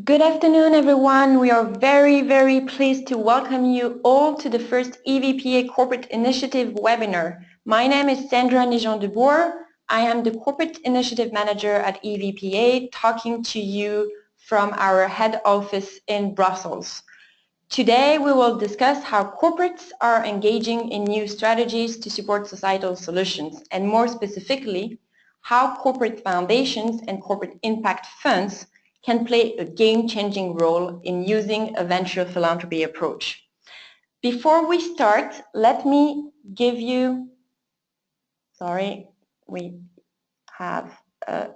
Good afternoon, everyone. We are very pleased to welcome you all to the first EVPA Corporate Initiative webinar. My name is Sandra Nijon-Deboer. I am the Corporate Initiative Manager at EVPA, talking to you from our head office in Brussels. Today, we will discuss how corporates are engaging in new strategies to support societal solutions, and more specifically, how corporate foundations and corporate impact funds can play a game-changing role in using a venture philanthropy approach. Before we start, let me give you, we have a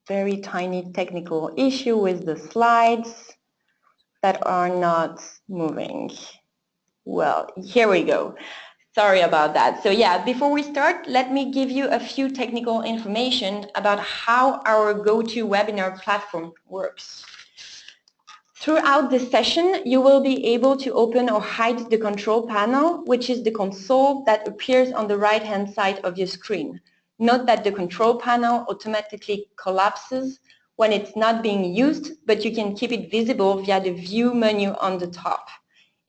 very tiny technical issue with the slides that are not moving. Well, here we go. Sorry about that. So yeah, before we start, let me give you a few technical information about how our GoToWebinar platform works. Throughout this session, you will be able to open or hide the control panel, which is the console that appears on the right-hand side of your screen. Note that the control panel automatically collapses when it's not being used, but you can keep it visible via the View menu on the top.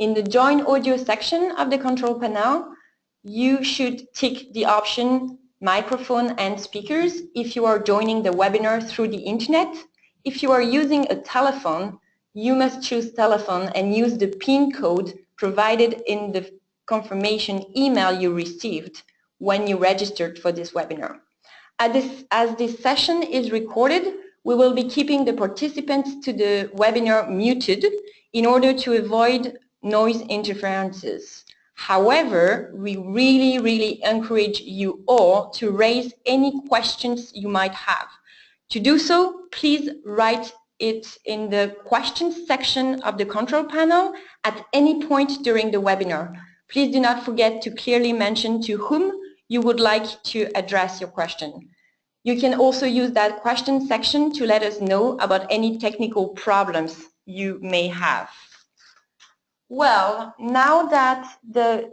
In the Join Audio section of the control panel, you should tick the option Microphone and Speakers if you are joining the webinar through the internet. If you are using a telephone, you must choose telephone and use the PIN code provided in the confirmation email you received when you registered for this webinar. As this session is recorded, we will be keeping the participants to the webinar muted in order to avoid noise interferences. However, we really encourage you all to raise any questions you might have. To do so, please write it in the questions section of the control panel at any point during the webinar. Please do not forget to clearly mention to whom you would like to address your question. You can also use that question section to let us know about any technical problems you may have. Well, now that the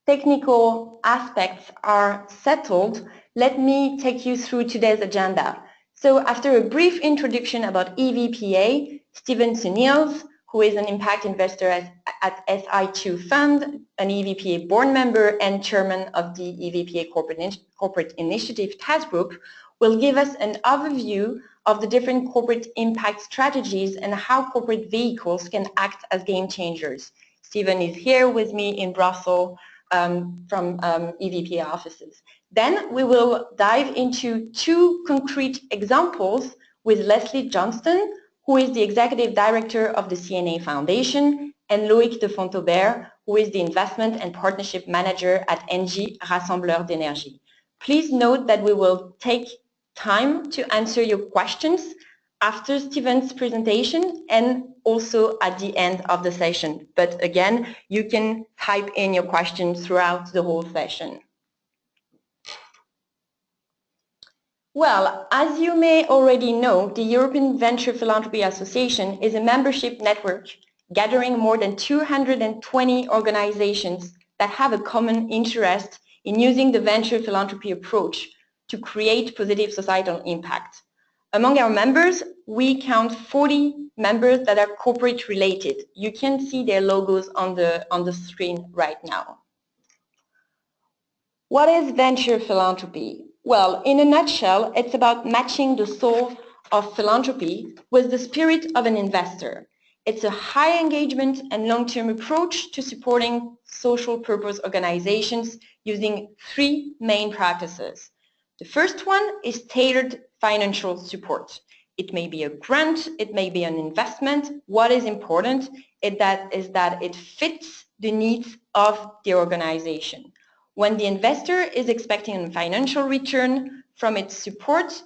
technical aspects are settled, let me take you through today's agenda. So after a brief introduction about EVPA, Steven Sunils, who is an impact investor at SI2 Fund, an EVPA board member and chairman of the EVPA Corporate Initiative Task Group, will give us an overview of the different corporate impact strategies and how corporate vehicles can act as game changers. Steven is here with me in Brussels from EVPA offices. Then we will dive into two concrete examples with Leslie Johnston, who is the Executive Director of the CNA Foundation, and Loïc de Fontaubert, who is the Investment and Partnership Manager at ENGIE Rassembleur d'énergie. Please note that we will take time to answer your questions after Steven's presentation and also at the end of the session. But again, you can type in your questions throughout the whole session. Well, as you may already know, the European Venture Philanthropy Association is a membership network gathering more than 220 organizations that have a common interest in using the venture philanthropy approach to create positive societal impact. Among our members, we count 40 members that are corporate related. You can see their logos on the screen right now. What is venture philanthropy? Well, in a nutshell, it's about matching the soul of philanthropy with the spirit of an investor. It's a high engagement and long-term approach to supporting social purpose organizations using three main practices. The first one is tailored financial support. It may be a grant, it may be an investment. What is important is that it fits the needs of the organization. When the investor is expecting a financial return from its support,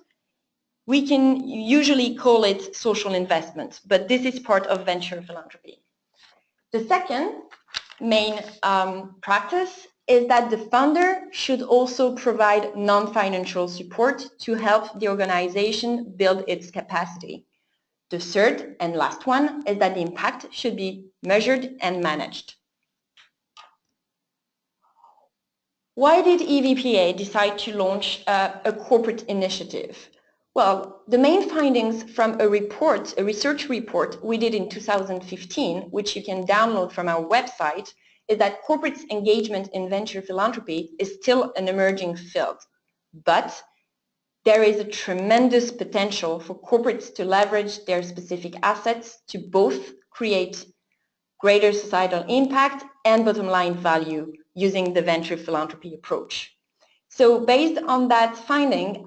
we can usually call it social investment, but this is part of venture philanthropy. The second main practice is that the funder should also provide non-financial support to help the organization build its capacity. The third and last one is that the impact should be measured and managed. Why did EVPA decide to launch a corporate initiative? Well, the main findings from a report, a research report we did in 2015, which you can download from our website, is that corporate engagement in venture philanthropy is still an emerging field. But there is a tremendous potential for corporates to leverage their specific assets to both create greater societal impact and bottom line value using the venture philanthropy approach. So based on that finding,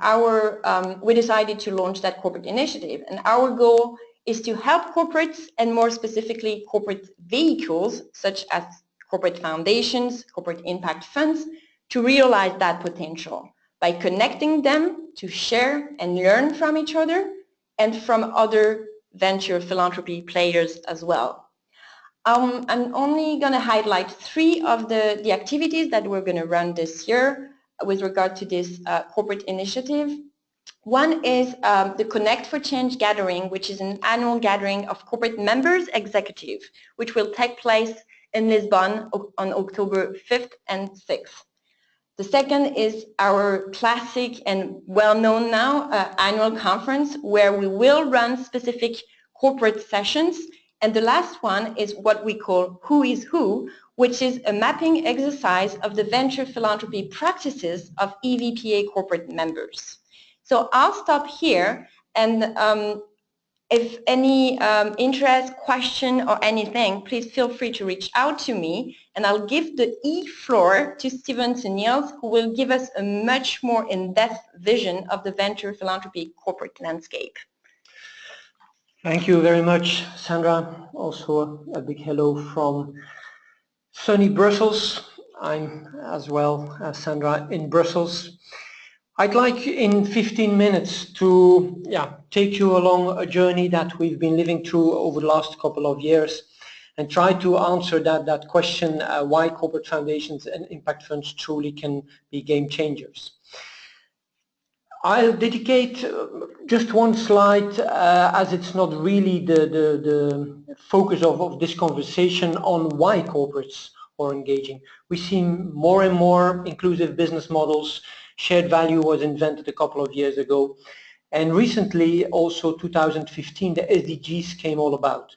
we decided to launch that corporate initiative. And our goal is to help corporates, and more specifically corporate vehicles, such as corporate foundations, corporate impact funds, to realize that potential by connecting them to share and learn from each other and from other venture philanthropy players as well. I'm only going to highlight 3 of the activities that we're going to run this year with regard to this corporate initiative. One is the Connect for Change gathering, which is an annual gathering of corporate members executive, which will take place in Lisbon on October 5th and 6th. The second is our classic and well-known now annual conference, where we will run specific corporate sessions. And the last one is what we call Who is Who, which is a mapping exercise of the venture philanthropy practices of EVPA corporate members. So I'll stop here, and if any interest, question, or anything, please feel free to reach out to me, and I'll give the floor to Steven Niels, who will give us a much more in-depth vision of the venture philanthropy corporate landscape. Thank you very much, Sandra. Also a big hello from sunny Brussels. I'm as well as Sandra in Brussels. I'd like in 15 minutes to take you along a journey that we've been living through over the last couple of years and try to answer that question, why corporate foundations and impact funds truly can be game changers. I'll dedicate just one slide, as it's not really the focus of this conversation, on why corporates are engaging. We see more and more inclusive business models. Shared value was invented a couple of years ago. And recently, also 2015, the SDGs came all about.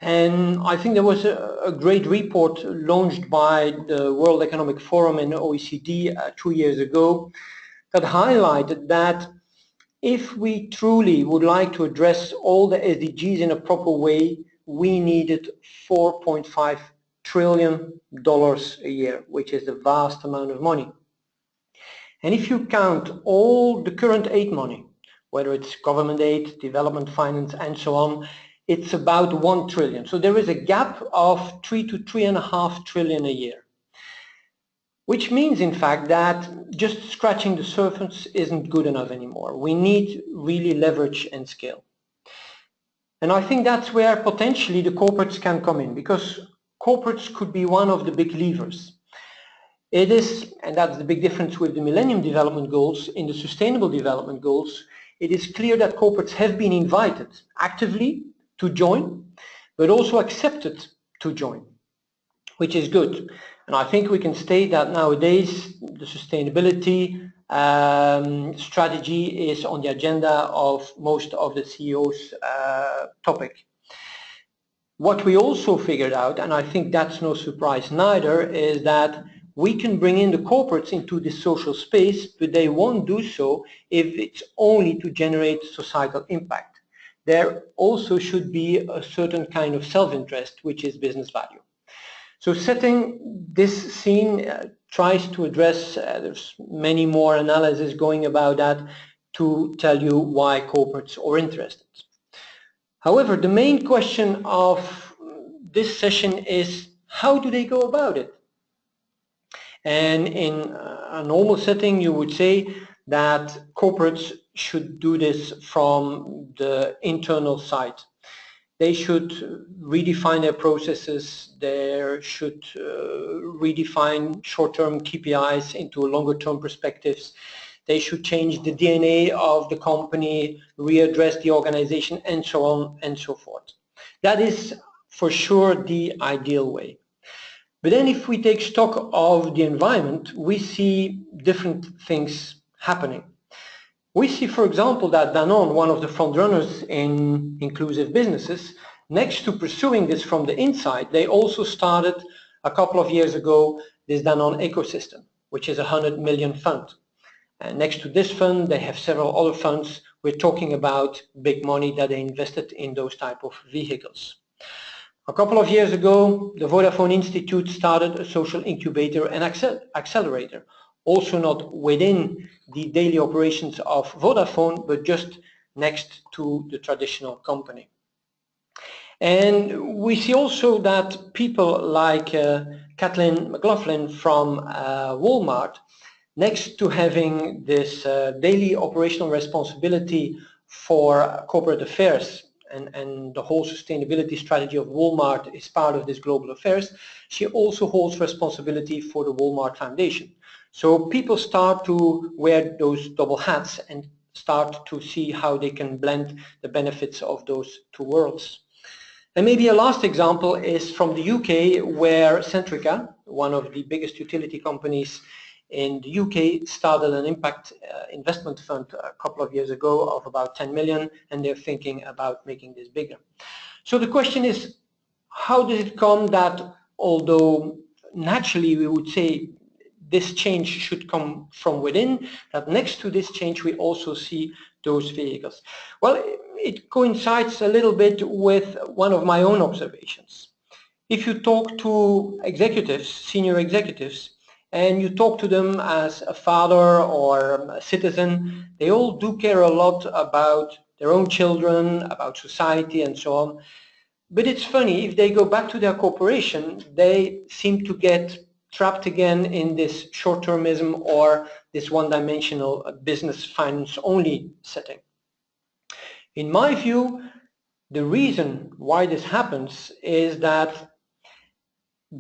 And I think there was a great report launched by the World Economic Forum and OECD 2 years ago that highlighted that if we truly would like to address all the SDGs in a proper way, we needed $4.5 trillion a year, which is a vast amount of money. And if you count all the current aid money, whether it's government aid, development finance, and so on, it's about 1 trillion. So there is a gap of 3 to 3.5 trillion a year. Which means, in fact, that just scratching the surface isn't good enough anymore. We need really leverage and scale. And I think that's where potentially the corporates can come in, because corporates could be one of the big levers. It is, and that's the big difference with the Millennium Development Goals, in the Sustainable Development Goals, it is clear that corporates have been invited actively to join, but also accepted to join, which is good. And I think we can state that nowadays the sustainability strategy is on the agenda of most of the CEOs' topic. What we also figured out, and I think that's no surprise neither, is that we can bring in the corporates into this social space, but they won't do so if it's only to generate societal impact. There also should be a certain kind of self-interest, which is business value. So setting this scene tries to address, there's many more analyses going about that to tell you why corporates are interested. However, the main question of this session is, how do they go about it? And in a normal setting, you would say that corporates should do this from the internal side. They should redefine their processes. They should redefine short-term KPIs into longer-term perspectives. They should change the DNA of the company, readdress the organization, and so on and so forth. That is for sure the ideal way. But then if we take stock of the environment, we see different things happening. We see, for example, that Danone, one of the front runners in inclusive businesses, next to pursuing this from the inside, they also started a couple of years ago this Danone ecosystem, which is a 100 million fund. And next to this fund, they have several other funds. We're talking about big money that they invested in those type of vehicles. A couple of years ago, the Vodafone Institute started a social incubator and accelerator, also not within the daily operations of Vodafone, but just next to the traditional company. And we see also that people like Kathleen McLaughlin from Walmart, next to having this daily operational responsibility for corporate affairs, and the whole sustainability strategy of Walmart is part of this global affairs, she also holds responsibility for the Walmart Foundation. So people start to wear those double hats and start to see how they can blend the benefits of those two worlds. And maybe a last example is from the UK, where Centrica, one of the biggest utility companies in the UK, started an impact investment fund a couple of years ago of about 10 million, and they're thinking about making this bigger. So the question is, how does it come that, although naturally we would say this change should come from within, that next to this change we also see those vehicles? Well, it coincides a little bit with one of my own observations. If you talk to executives, senior executives, and you talk to them as a father or a citizen, they all do care a lot about their own children, about society and so on. But it's funny, if they go back to their corporation, they seem to get trapped again in this short-termism or this one-dimensional business finance only setting. In my view, the reason why this happens is that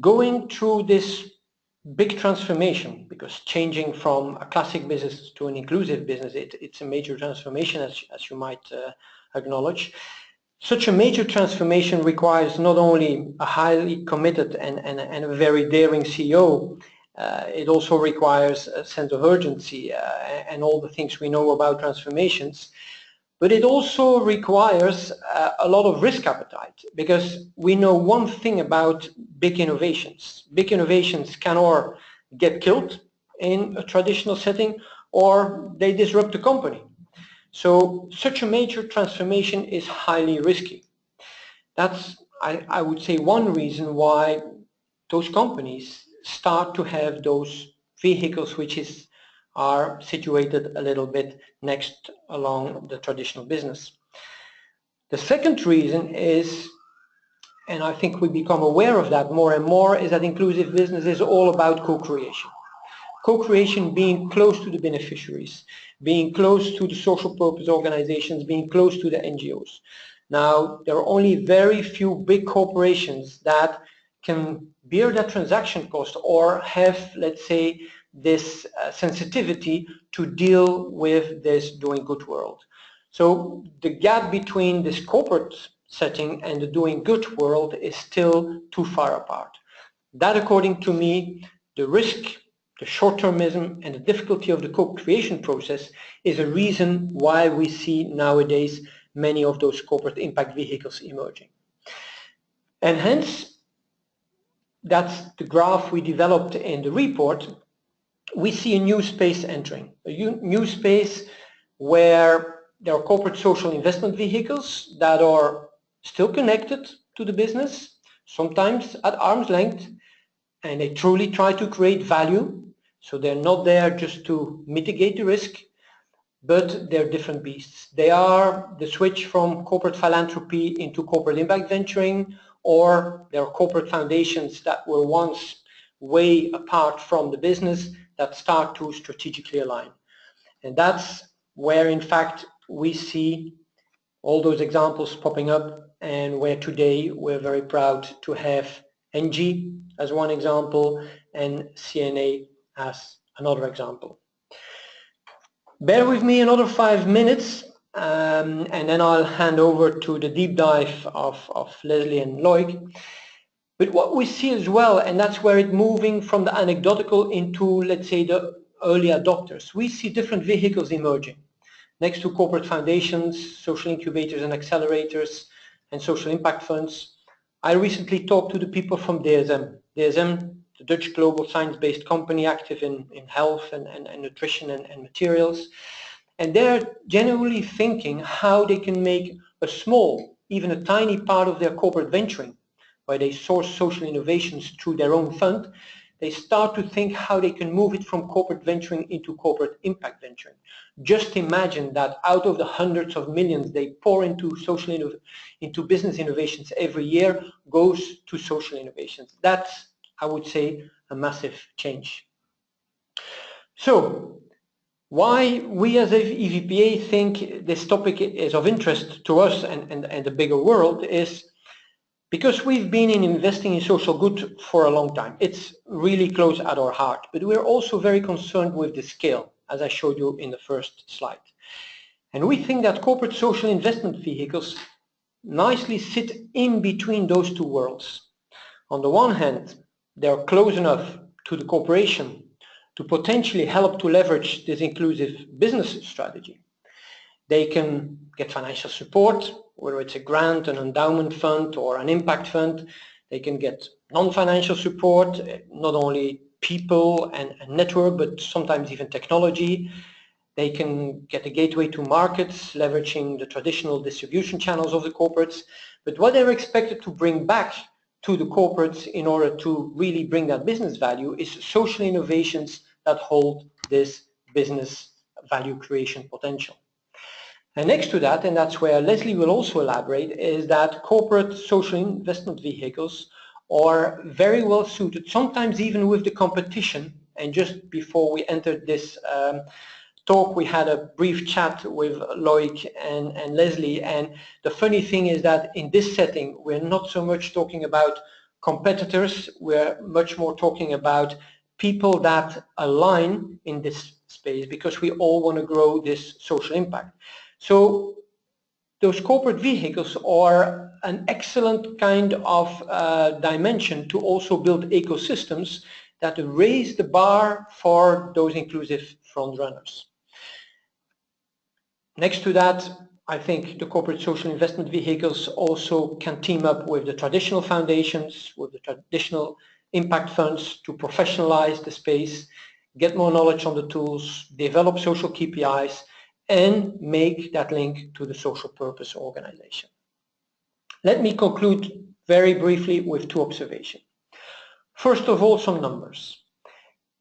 going through this big transformation, because changing from a classic business to an inclusive business, it's a major transformation, as you might acknowledge. Such a major transformation requires not only a highly committed and a very daring CEO, it also requires a sense of urgency and all the things we know about transformations. But it also requires a lot of risk appetite, because we know one thing about big innovations. Big innovations can or get killed in a traditional setting, or they disrupt the company. So such a major transformation is highly risky. That's, I would say, one reason why those companies start to have those vehicles which are situated a little bit next along the traditional business. The second reason is, and I think we become aware of that more and more, is that inclusive business is all about co-creation. Co-creation, being close to the beneficiaries, being close to the social purpose organizations, being close to the NGOs. Now, there are only very few big corporations that can bear that transaction cost or have, let's say, this sensitivity to deal with this doing good world. So the gap between this corporate setting and the doing good world is still too far apart. That, according to me, the risk, the short-termism and the difficulty of the co-creation process is a reason why we see nowadays many of those corporate impact vehicles emerging. And hence, that's the graph we developed in the report. We see a new space entering, a new space where there are corporate social investment vehicles that are still connected to the business, sometimes at arm's length, and they truly try to create value. So they're not there just to mitigate the risk, but they're different beasts. They are the switch from corporate philanthropy into corporate impact venturing, or there are corporate foundations that were once way apart from the business that start to strategically align. And that's where, in fact, we see all those examples popping up, and where today we're very proud to have NG as one example and CNA as another example. Bear with me another 5 minutes, and then I'll hand over to the deep dive of Leslie and Loic. But what we see as well, and that's where it's moving from the anecdotal into, let's say, the early adopters, we see different vehicles emerging. Next to corporate foundations, social incubators and accelerators, and social impact funds, I recently talked to the people from DSM. DSM, the Dutch global science-based company active in health and nutrition and materials. And they're genuinely thinking how they can make a small, even a tiny part of their corporate venturing, where they source social innovations through their own fund, they start to think how they can move it from corporate venturing into corporate impact venturing. Just imagine that out of the hundreds of millions they pour into business innovations every year goes to social innovations. That's, I would say, a massive change. So, why we as EVPA think this topic is of interest to us and the bigger world is because we've been investing in social good for a long time. It's really close at our heart, but we're also very concerned with the scale, as I showed you in the first slide. And we think that corporate social investment vehicles nicely sit in between those two worlds. On the one hand, they're close enough to the corporation to potentially help to leverage this inclusive business strategy. They can get financial support, whether it's a grant, an endowment fund, or an impact fund. They can get non-financial support, not only people and network, but sometimes even technology. They can get a gateway to markets, leveraging the traditional distribution channels of the corporates. But what they're expected to bring back to the corporates in order to really bring that business value is social innovations that hold this business value creation potential. And next to that, and that's where Leslie will also elaborate, is that corporate social investment vehicles are very well suited, sometimes even with the competition. And just before we entered this talk, we had a brief chat with Loic and Leslie, and the funny thing is that in this setting we're not so much talking about competitors, we're much more talking about people that align in this space because we all want to grow this social impact. So those corporate vehicles are an excellent kind of dimension to also build ecosystems that raise the bar for those inclusive front runners. Next to that, I think the corporate social investment vehicles also can team up with the traditional foundations, with the traditional impact funds to professionalize the space, get more knowledge on the tools, develop social KPIs, and make that link to the social purpose organization. Let me conclude very briefly with two observations. First of all, some numbers.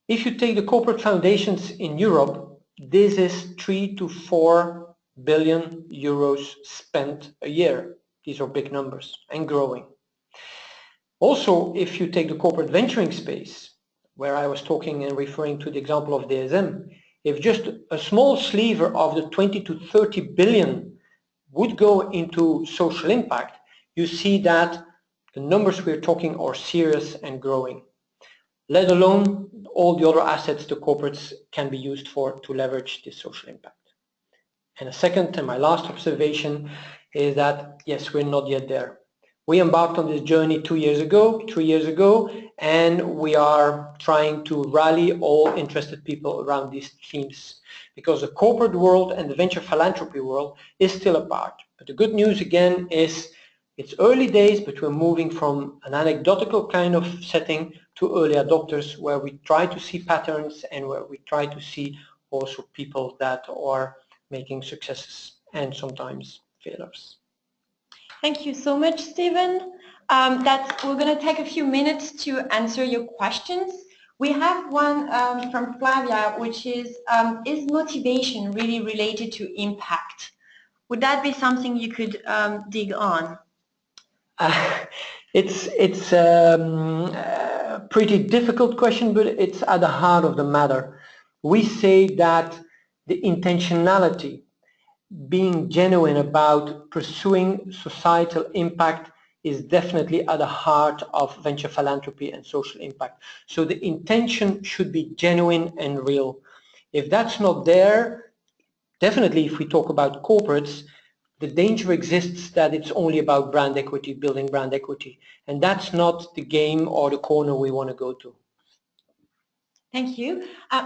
If you take the corporate foundations in Europe, this is 3 to 4 billion euros spent a year. These are big numbers and growing. Also, if you take the corporate venturing space, where I was talking and referring to the example of DSM, if just a small sliver of the 20 to 30 billion would go into social impact, you see that the numbers we're talking are serious and growing, let alone all the other assets the corporates can be used for to leverage this social impact. And a second and my last observation is that, yes, we're not yet there. We embarked on this journey 3 years ago, and we are trying to rally all interested people around these themes because the corporate world and the venture philanthropy world is still apart. But the good news again is it's early days, but we're moving from an anecdotal kind of setting to early adopters where we try to see patterns and where we try to see also people that are making successes and sometimes failures. Thank you so much, Steven. We're going to take a few minutes to answer your questions. We have one from Flavia, which is motivation really related to impact? Would that be something you could dig on? It's a pretty difficult question, but it's at the heart of the matter. We say that the intentionality, being genuine about pursuing societal impact, is definitely at the heart of venture philanthropy and social impact. So the intention should be genuine and real. If that's not there, definitely if we talk about corporates, the danger exists that it's only about brand equity, building brand equity. And that's not the game or the corner we want to go to. Thank you.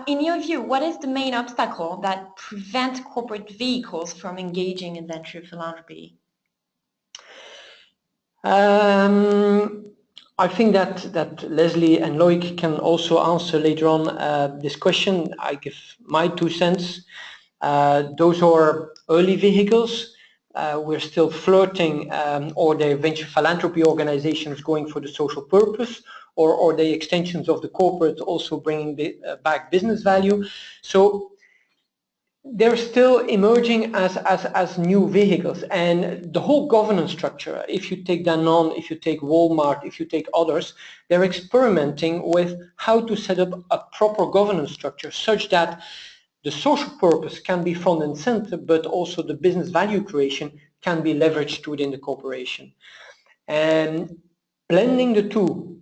In your view, what is the main obstacle that prevents corporate vehicles from engaging in venture philanthropy? I think that Leslie and Loic can also answer later on this question. I give my 2 cents. Those are early vehicles. We're still flirting, or the venture philanthropy organizations going for the social purpose, or the extensions of the corporate also bringing back business value. So they're still emerging as new vehicles, and the whole governance structure, if you take Danone, if you take Walmart, if you take others, they're experimenting with how to set up a proper governance structure such that the social purpose can be front and center, but also the business value creation can be leveraged within the corporation. And blending the two,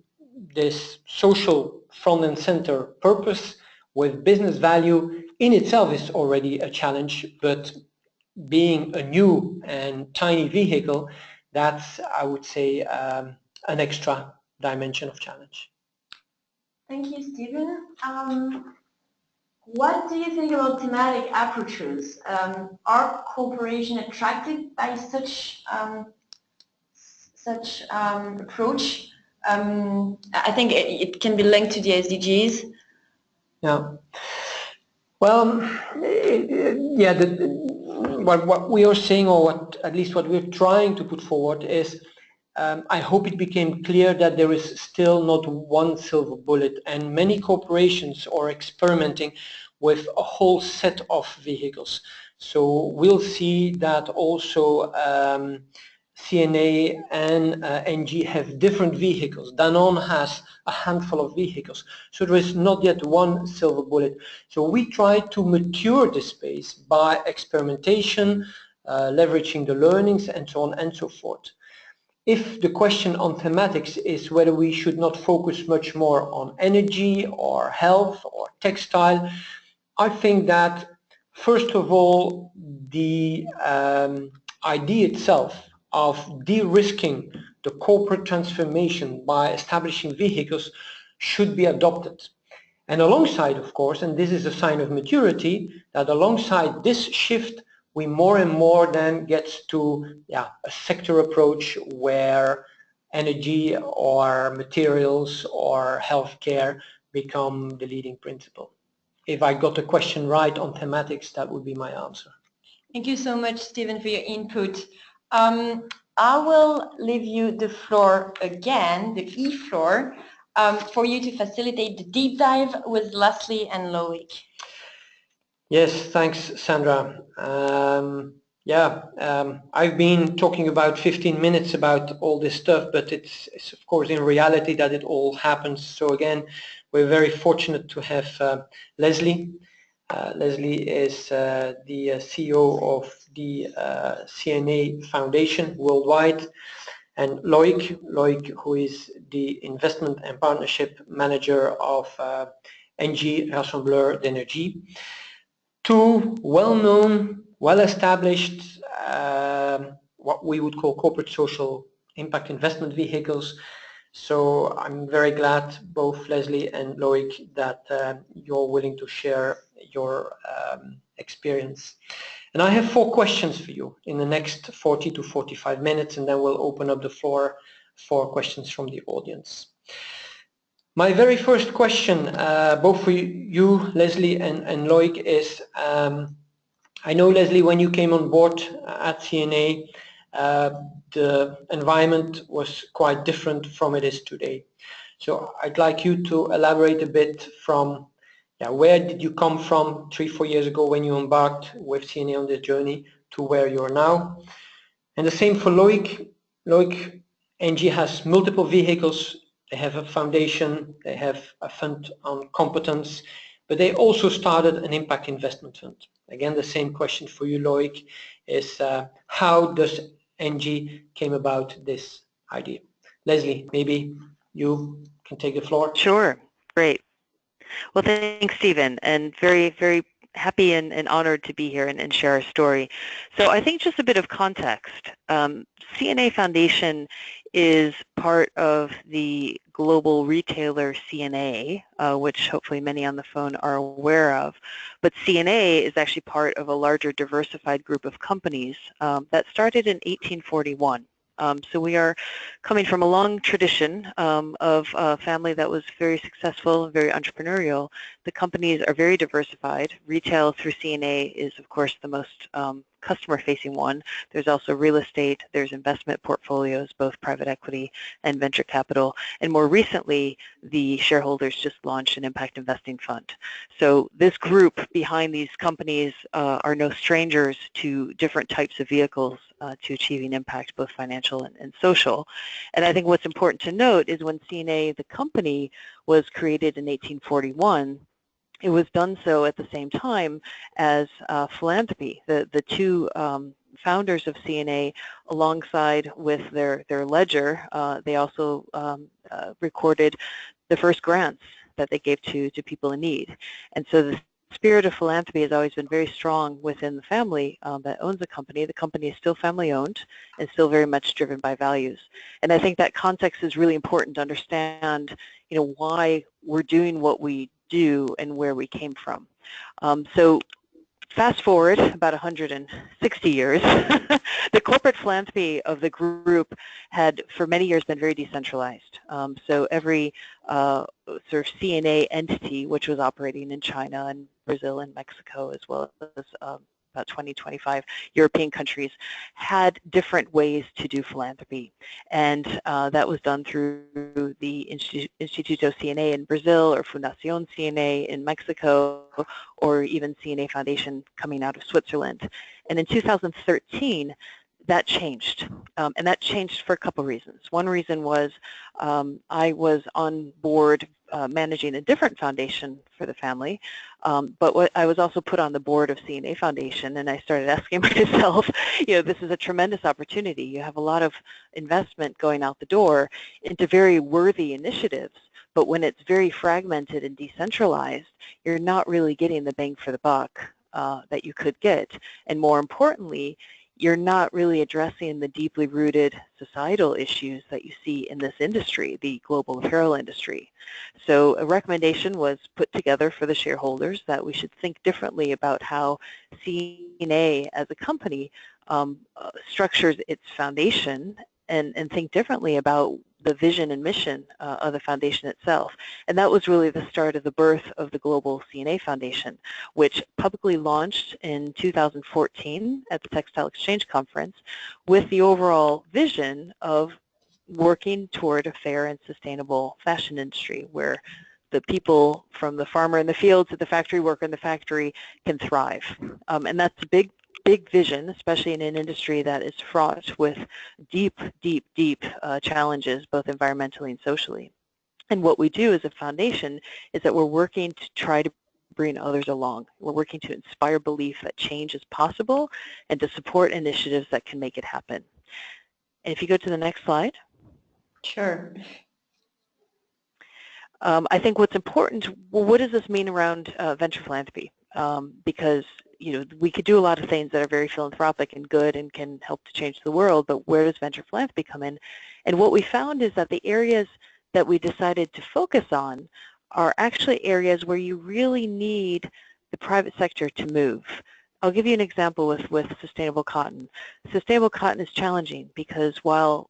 this social front and center purpose with business value in itself is already a challenge, but being a new and tiny vehicle, that's, I would say, an extra dimension of challenge. Thank you, Stephen. What do you think about thematic approaches? Are corporations attracted by such approach? I think it can be linked to the SDGs. Yeah. Well, yeah. What we are saying, or at least what we're trying to put forward, is I hope it became clear that there is still not one silver bullet, and many corporations are experimenting with a whole set of vehicles. So we'll see that also CNA and NG have different vehicles. Danone has a handful of vehicles. So there is not yet one silver bullet. So we try to mature the space by experimentation, leveraging the learnings, and so on and so forth. If the question on thematics is whether we should not focus much more on energy or health or textile, I think that first of all, the idea itself of de-risking the corporate transformation by establishing vehicles should be adopted. And alongside, of course, and this is a sign of maturity, that alongside this shift, we more and more then get to a sector approach where energy or materials or healthcare become the leading principle. If I got the question right on thematics, that would be my answer. Thank you so much, Stephen, for your input. I will leave you the floor again, the E-floor, for you to facilitate the deep dive with Leslie and Loic. Yes, thanks, Sandra. I've been talking about 15 minutes about all this stuff, but it's of course in reality that it all happens. So again, we're very fortunate to have Leslie. Leslie is the CEO of the CNA Foundation worldwide, and Loic, who is the investment and partnership manager of NG Rassembleur d'Énergie. Two well-known, well-established, what we would call corporate social impact investment vehicles. So I'm very glad, both Leslie and Loic, that you're willing to share your experience. And I have 4 questions for you in the next 40 to 45 minutes, and then we'll open up the floor for questions from the audience. My very first question, both for you, Leslie and Loic, is I know, Leslie, when you came on board at CNA, the environment was quite different from it is today. So I'd like you to elaborate a bit from where did you come from 3-4 years ago when you embarked with CNA on this journey to where you are now. And the same for Loic. Loic, NG has multiple vehicles. They have a foundation, they have a fund on competence, but they also started an impact investment fund. Again, the same question for you, Loic, is how does NG came about this idea? Leslie, maybe you can take the floor. Sure, great. Well, thanks, Stephen, and very, very happy and honored to be here and share our story. So I think just a bit of context. CNA Foundation is part of the global retailer CNA, which hopefully many on the phone are aware of. But CNA is actually part of a larger diversified group of companies that started in 1841. So we are coming from a long tradition of a family that was very successful, very entrepreneurial. The companies are very diversified. Retail through CNA is, of course, the most customer-facing one. There's also real estate, there's investment portfolios, both private equity and venture capital, and more recently, the shareholders just launched an impact investing fund. So this group behind these companies are no strangers to different types of vehicles to achieving impact, both financial and social. And I think what's important to note is when CNA, the company, was created in 1841, it was done so at the same time as Philanthropy. The two founders of CNA, alongside with their ledger, they also recorded the first grants that they gave to people in need. And so the spirit of philanthropy has always been very strong within the family that owns the company. The company is still family owned and still very much driven by values. And I think that context is really important to understand, why we're doing what we do and where we came from. So fast forward about 160 years, the corporate philanthropy of the group had for many years been very decentralized. So every sort of CNA entity, which was operating in China and Brazil and Mexico, as well as about 20, 25 European countries, had different ways to do philanthropy. And that was done through the Instituto CNA in Brazil, or Fundación CNA in Mexico, or even CNA Foundation coming out of Switzerland. And in 2013, that changed, and that changed for a couple reasons. One reason was I was on board managing a different foundation for the family, but I was also put on the board of CNA Foundation, and I started asking myself, this is a tremendous opportunity. You have a lot of investment going out the door into very worthy initiatives, but when it's very fragmented and decentralized, you're not really getting the bang for the buck that you could get. And more importantly, you're not really addressing the deeply rooted societal issues that you see in this industry, the global apparel industry. So a recommendation was put together for the shareholders that we should think differently about how CNA as a company structures its foundation and think differently about the vision and mission of the foundation itself. And that was really the start of the birth of the Global CNA Foundation, which publicly launched in 2014 at the Textile Exchange Conference with the overall vision of working toward a fair and sustainable fashion industry where the people from the farmer in the field to the factory worker in the factory can thrive. And that's a big vision, especially in an industry that is fraught with deep challenges, both environmentally and socially. And what we do as a foundation is that we're working to try to bring others along. We're working to inspire belief that change is possible and to support initiatives that can make it happen. And if you go to the next slide. Sure. I think what's important, well, what does this mean around venture philanthropy? Because we could do a lot of things that are very philanthropic and good and can help to change the world, but where does venture philanthropy come in? And what we found is that the areas that we decided to focus on are actually areas where you really need the private sector to move. I'll give you an example with sustainable cotton. Sustainable cotton is challenging because while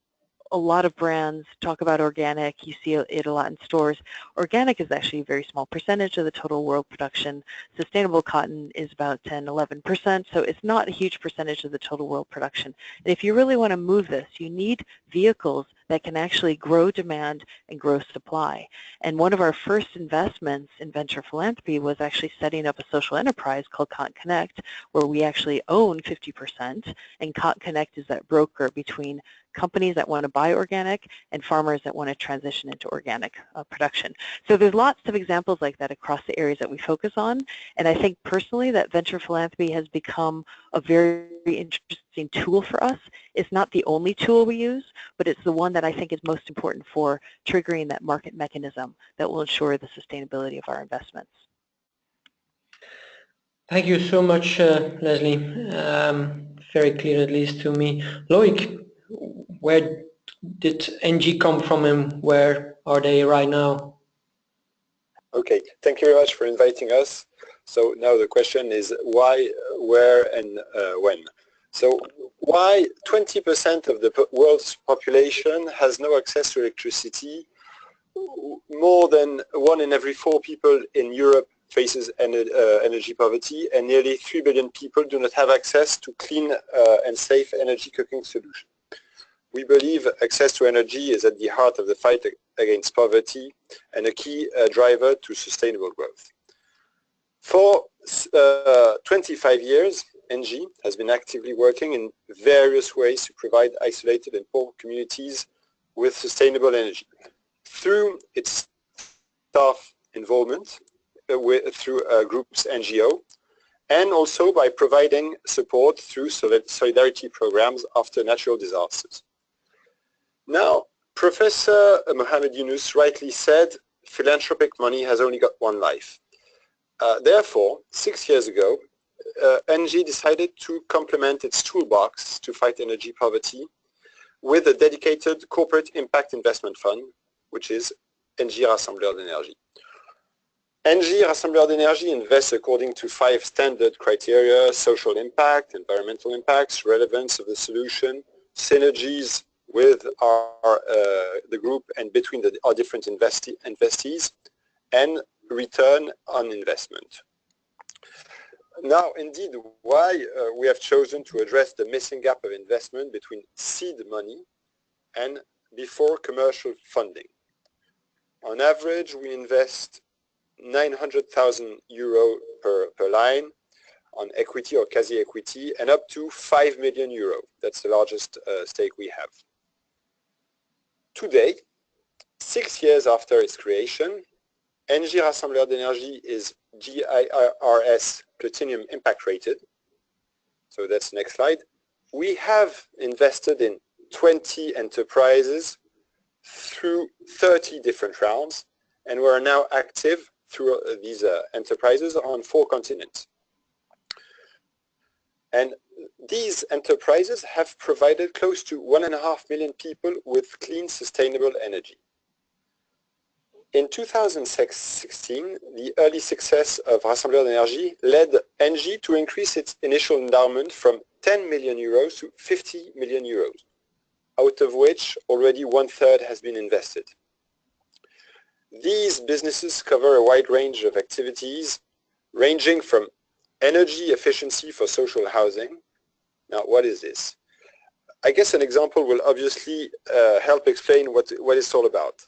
a lot of brands talk about organic, you see it a lot in stores. Organic is actually a very small percentage of the total world production. Sustainable cotton is about 10, 11%, so it's not a huge percentage of the total world production. And if you really want to move this, you need vehicles that can actually grow demand and grow supply. And one of our first investments in venture philanthropy was actually setting up a social enterprise called Cotton Connect, where we actually own 50%, and Cotton Connect is that broker between companies that want to buy organic and farmers that want to transition into organic production. So there's lots of examples like that across the areas that we focus on, and I think personally that venture philanthropy has become a very interesting tool for us. It's not the only tool we use, but it's the one that I think is most important for triggering that market mechanism that will ensure the sustainability of our investments. Thank you so much, Leslie. Very clear, at least to me. Loic, where did NG come from and where are they right now? Okay, thank you very much for inviting us. So now the question is why, where, and when. So why 20% of the world's population has no access to electricity? More than 1 in every 4 people in Europe faces energy poverty, and nearly 3 billion people do not have access to clean and safe energy cooking solutions. We believe access to energy is at the heart of the fight against poverty and a key driver to sustainable growth. For 25 years, ENGIE has been actively working in various ways to provide isolated and poor communities with sustainable energy. Through its staff involvement, through groups NGO, and also by providing support through solidarity programs after natural disasters. Now, Professor Mohamed Yunus rightly said, philanthropic money has only got one life. Therefore, 6 years ago, ENGIE decided to complement its toolbox to fight energy poverty with a dedicated corporate impact investment fund, which is ENGIE Rassembleur d'Énergie. ENGIE Rassembleur d'Énergie invests according to 5 standard criteria: social impact, environmental impacts, relevance of the solution, synergies with the group and between our different investees, and return on investment. Now, indeed, why we have chosen to address the missing gap of investment between seed money and before commercial funding. On average, we invest 900,000 euro per line on equity or quasi-equity, and up to 5 million euro. That's the largest stake we have. Today, 6 years after its creation, ENGIE Rassembleur d'Énergie is GIRS Platinum Impact Rated. So that's the next slide. We have invested in 20 enterprises through 30 different rounds, and we are now active through these enterprises on 4 continents. And these enterprises have provided close to 1.5 million people with clean, sustainable energy. In 2016, the early success of Rassembleur d'Énergie led ENGIE to increase its initial endowment from 10 million euros to 50 million euros, out of which already 1/3 has been invested. These businesses cover a wide range of activities, ranging from energy efficiency for social housing. Now, what is this? I guess an example will obviously help explain what it's all about.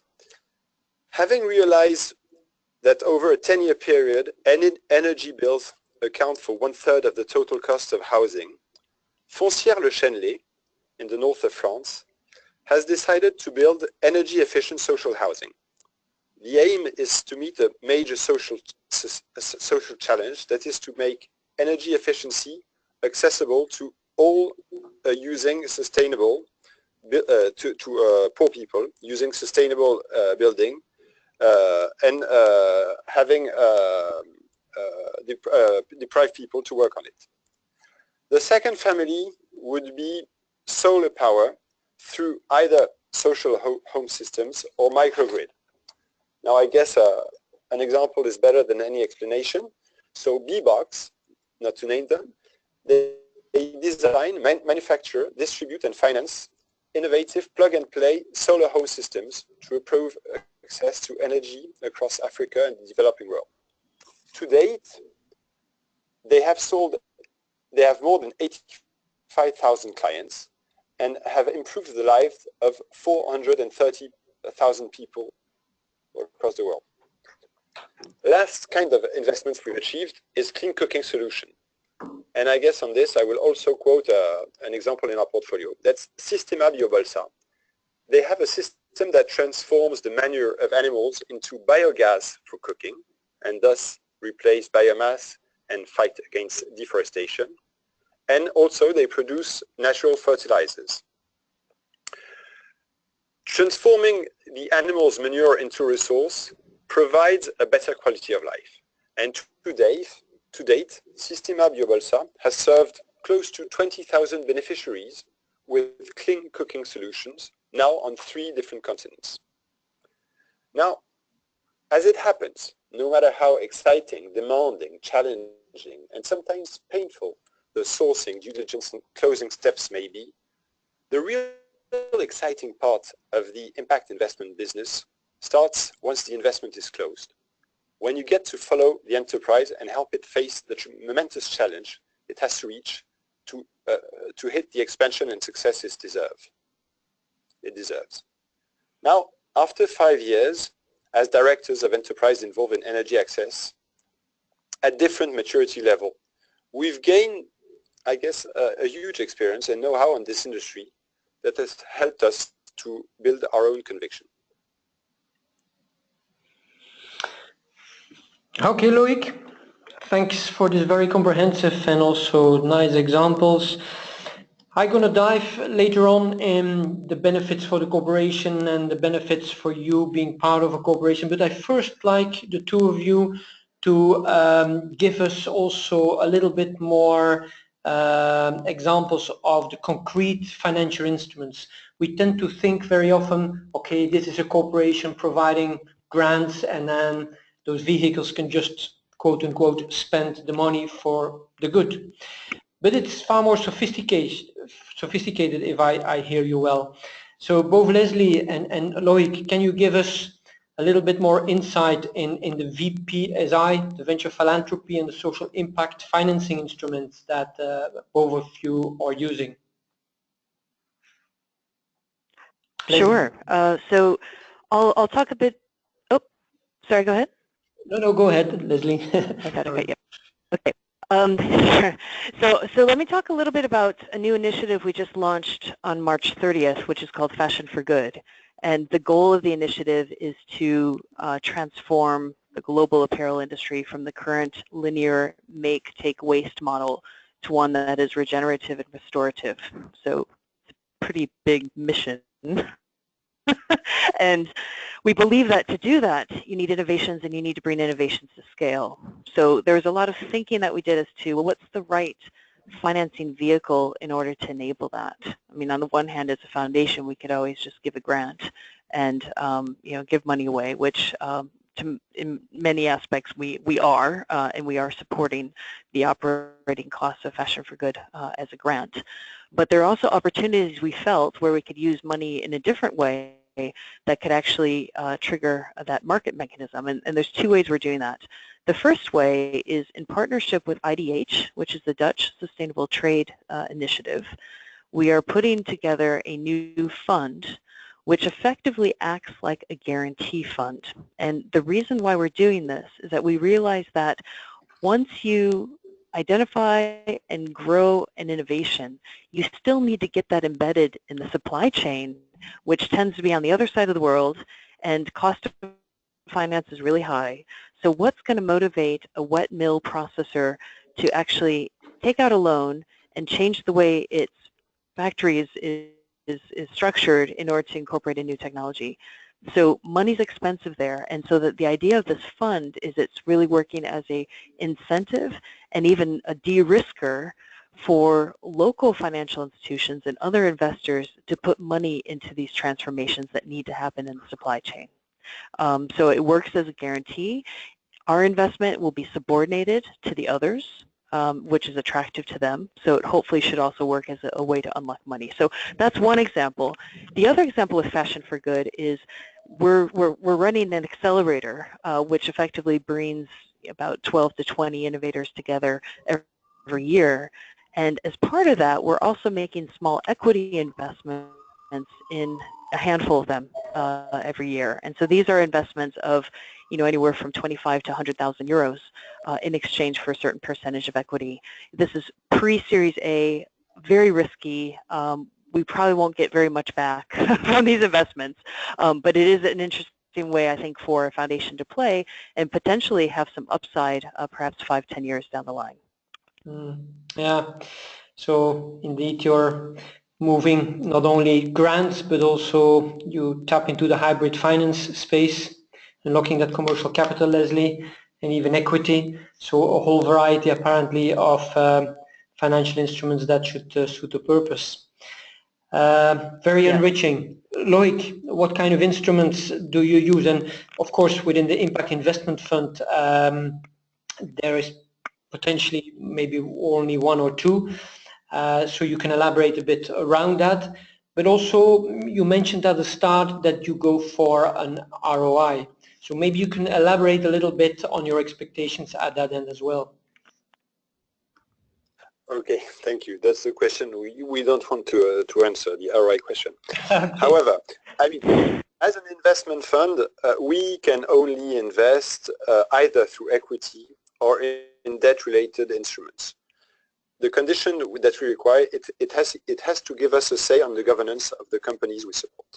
Having realized that over a 10-year period, energy bills account for 1/3 of the total cost of housing, Foncière-le-Chênelet, in the north of France, has decided to build energy-efficient social housing. The aim is to meet a major social challenge, that is to make energy efficiency accessible to all using sustainable, poor people using sustainable building, and having deprived people to work on it. The second family would be solar power through either social home systems or microgrid. Now, I guess an example is better than any explanation. So B-Box, not to name them, they design, manufacture, distribute, and finance innovative plug-and-play solar home systems to improve access to energy across Africa and the developing world. To date, they have more than 85,000 clients and have improved the lives of 430,000 people across the world. Last kind of investments we've achieved is clean cooking solution. And I guess on this I will also quote an example in our portfolio. That's Sistema Biobolsa. They have a system that transforms the manure of animals into biogas for cooking and thus replace biomass and fight against deforestation. And also they produce natural fertilizers. Transforming the animal's manure into a resource provides a better quality of life. And today, to date, Sistema Biobolsa has served close to 20,000 beneficiaries with clean cooking solutions, now on 3 different continents. Now, as it happens, no matter how exciting, demanding, challenging, and sometimes painful the sourcing, due diligence, and closing steps may be, the real exciting part of the impact investment business starts once the investment is closed, when you get to follow the enterprise and help it face the momentous challenge it has to reach to hit the expansion and success it deserves. Now, after 5 years as directors of enterprise involved in energy access at different maturity level, we've gained, I guess, a huge experience and know-how in this industry that has helped us to build our own conviction. Okay, Loic, thanks for this very comprehensive and also nice examples. I'm going to dive later on in the benefits for the corporation and the benefits for you being part of a corporation, but I first like the two of you to give us also a little bit more examples of the concrete financial instruments. We tend to think very often, okay, this is a corporation providing grants and then those vehicles can just quote unquote spend the money for the good. But it's far more sophisticated if I hear you well. So both Leslie and Loic, can you give us a little bit more insight in the VPSI, the venture philanthropy and the social impact financing instruments that both of you are using? Leslie. Sure. So I'll talk a bit. Oh, sorry, go ahead. No, go ahead, Leslie. I thought I cut you. Okay. Sure. So let me talk a little bit about a new initiative we just launched on March 30th, which is called Fashion for Good. And the goal of the initiative is to transform the global apparel industry from the current linear make, take, waste model to one that is regenerative and restorative. So it's a pretty big mission. And we believe that to do that, you need innovations and you need to bring innovations to scale. So there's a lot of thinking that we did as to, well, what's the right financing vehicle in order to enable that? I mean, on the one hand, as a foundation, we could always just give a grant and give money away, which in many aspects we are, and we are supporting the operating costs of Fashion for Good as a grant. But there are also opportunities we felt where we could use money in a different way that could actually trigger that market mechanism. And there's 2 ways we're doing that. The first way is in partnership with IDH, which is the Dutch Sustainable Trade Initiative. We are putting together a new fund which effectively acts like a guarantee fund. And the reason why we're doing this is that we realize that once you identify and grow an innovation, you still need to get that embedded in the supply chain, which tends to be on the other side of the world, and cost of finance is really high. So what's going to motivate a wet mill processor to actually take out a loan and change the way its factory is structured in order to incorporate a new technology? So money's expensive there, and so that the idea of this fund is it's really working as a incentive and even a de-risker for local financial institutions and other investors to put money into these transformations that need to happen in the supply chain. So it works as a guarantee. Our investment will be subordinated to the others, which is attractive to them. So it hopefully should also work as a way to unlock money. So that's one example. The other example of Fashion for Good is we're running an accelerator, which effectively brings about 12 to 20 innovators together every year. And as part of that, we're also making small equity investments in a handful of them every year. And so these are investments of anywhere from 25 to 100,000 euros in exchange for a certain percentage of equity. This is pre-Series A, very risky. We probably won't get very much back from these investments, but it is an interesting way, I think, for a foundation to play and potentially have some upside perhaps 5-10 years down the line. Yeah, so indeed you're moving not only grants, but also you tap into the hybrid finance space, unlocking that commercial capital, Leslie, and even equity. So a whole variety apparently of financial instruments that should suit the purpose. Very enriching. Loic, what kind of instruments do you use? And of course, within the Impact Investment Fund, there is potentially maybe only one or two. So you can elaborate a bit around that. But also, you mentioned at the start that you go for an ROI. So maybe you can elaborate a little bit on your expectations at that end as well. Okay, thank you. That's the question we don't want to answer, the ROI question. Okay. However, I mean, as an investment fund, we can only invest either through equity or in debt-related instruments. The condition that we require, it has to give us a say on the governance of the companies we support.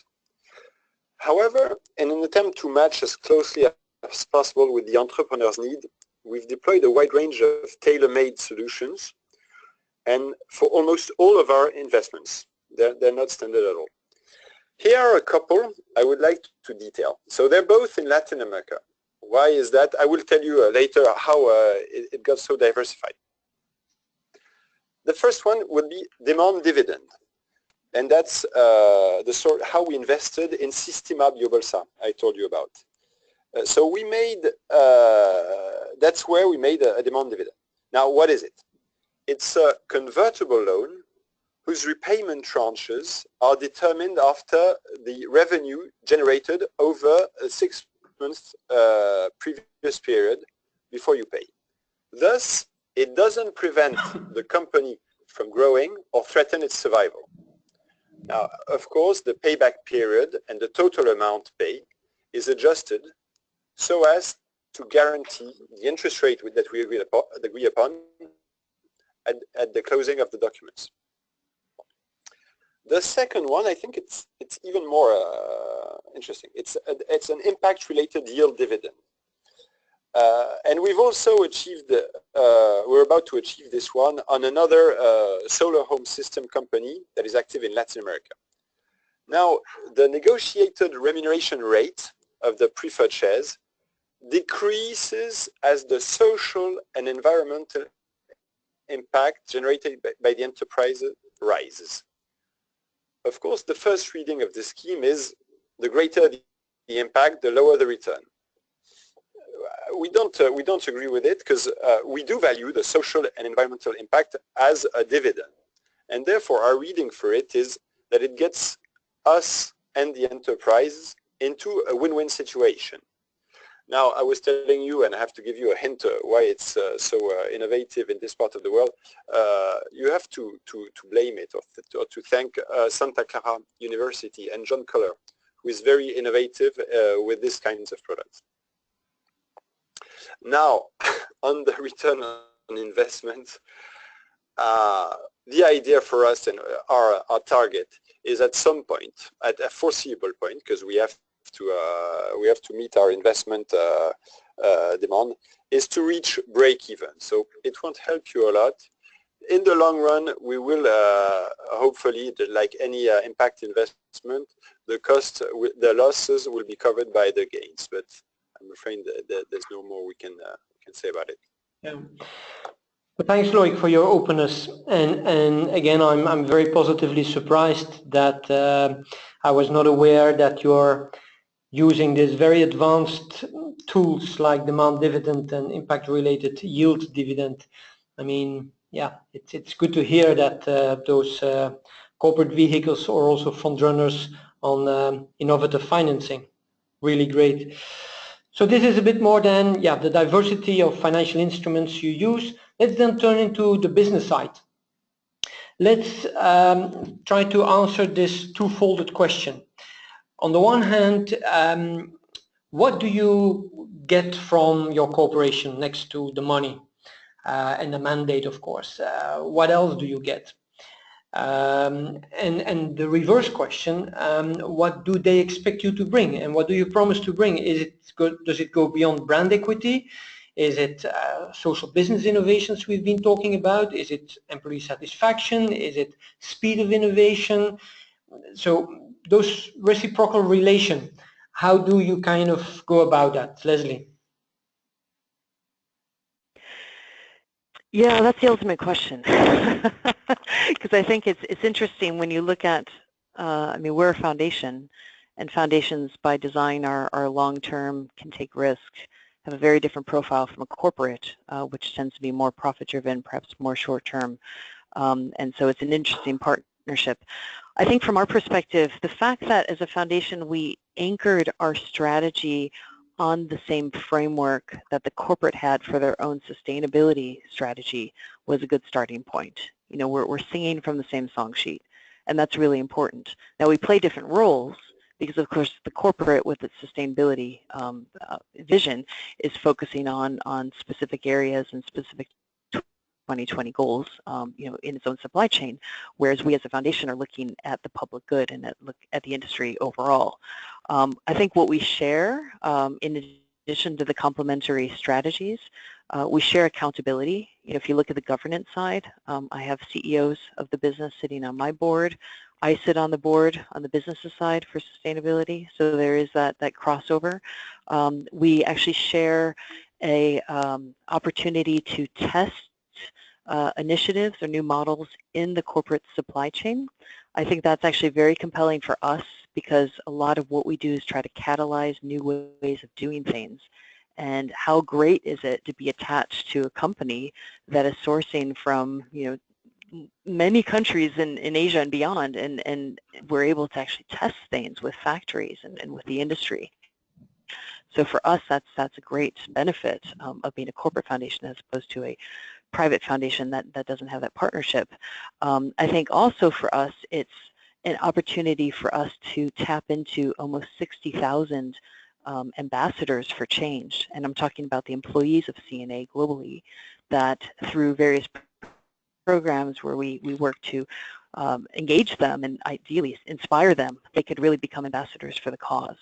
However, in an attempt to match as closely as possible with the entrepreneur's need, we've deployed a wide range of tailor-made solutions, and for almost all of our investments. They're not standard at all. Here are a couple I would like to detail. So they're both in Latin America. Why is that? I will tell you later how it got so diversified. The first one would be demand dividend. And that's the sort how we invested in Sistema Biobolsa I told you about. So we made, that's where we made a demand dividend. Now what is it? It's a convertible loan whose repayment tranches are determined after the revenue generated over a 6 month previous period before you pay. Thus, it doesn't prevent the company from growing or threaten its survival. Now, of course, the payback period and the total amount paid is adjusted so as to guarantee the interest rate that we agree upon at the closing of the documents. The second one, I think it's even more interesting. It's an impact-related yield dividend. And we've also achieved, we're about to achieve this one on another solar home system company that is active in Latin America. Now, the negotiated remuneration rate of the preferred shares decreases as the social and environmental impact generated by the enterprise rises. Of course, the first reading of the scheme is the greater the impact, the lower the return. We don't agree with it because we do value the social and environmental impact as a dividend, and therefore our reading for it is that it gets us and the enterprise into a win-win situation. Now, I was telling you, and I have to give you a hint why it's so innovative in this part of the world. You have to blame it or to thank Santa Clara University and John Kohler, who is very innovative with these kinds of products. Now, on the return on investment, the idea for us and our target is at some point, at a foreseeable point, because we have to meet our investment demand, is to reach break-even. So it won't help you a lot. In the long run, we will hopefully, like any impact investment, the losses will be covered by the gains. But I'm afraid that there's no more we can say about it. Yeah. But thanks, Loic, for your openness. And again, I'm very positively surprised that I was not aware that you're using these very advanced tools like demand dividend and impact-related yield dividend. I mean, yeah, it's good to hear that those corporate vehicles are also front runners on innovative financing. Really great. So this is a bit more than the diversity of financial instruments you use. Let's then turn into the business side. Let's try to answer this two-folded question. On the one hand, what do you get from your corporation next to the money and the mandate, of course? What else do you get? And the reverse question, what do they expect you to bring, and what do you promise to bring? Does it go beyond brand equity? Is it social business innovations we've been talking about? Is it employee satisfaction? Is it speed of innovation? So those reciprocal relation, how do you kind of go about that, Leslie? Yeah, that's the ultimate question. Because I think it's interesting when you look at, I mean, we're a foundation, and foundations by design are long-term, can take risk, have a very different profile from a corporate, which tends to be more profit-driven, perhaps more short-term. And so it's an interesting partnership. I think from our perspective, the fact that as a foundation we anchored our strategy on the same framework that the corporate had for their own sustainability strategy was a good starting point. You know, we're singing from the same song sheet, and that's really important. Now we play different roles because, of course, the corporate with its sustainability vision is focusing on specific areas and specific 2020 goals, you know, in its own supply chain, whereas we as a foundation are looking at the public good and look at the industry overall. I think what we share, in addition to the complementary strategies, we share accountability. You know, if you look at the governance side, I have CEOs of the business sitting on my board. I sit on the board on the business side for sustainability, so there is that crossover. We actually share a opportunity to test initiatives or new models in the corporate supply chain. I think that's actually very compelling for us because a lot of what we do is try to catalyze new ways of doing things. And how great is it to be attached to a company that is sourcing from, you know, many countries in Asia and beyond, and we're able to actually test things with factories and with the industry. So for us, that's a great benefit of being a corporate foundation as opposed to a private foundation that doesn't have that partnership. I think also for us, it's an opportunity for us to tap into almost 60,000 ambassadors for change. And I'm talking about the employees of CNA globally that through various programs where we work to engage them and ideally inspire them, they could really become ambassadors for the cause.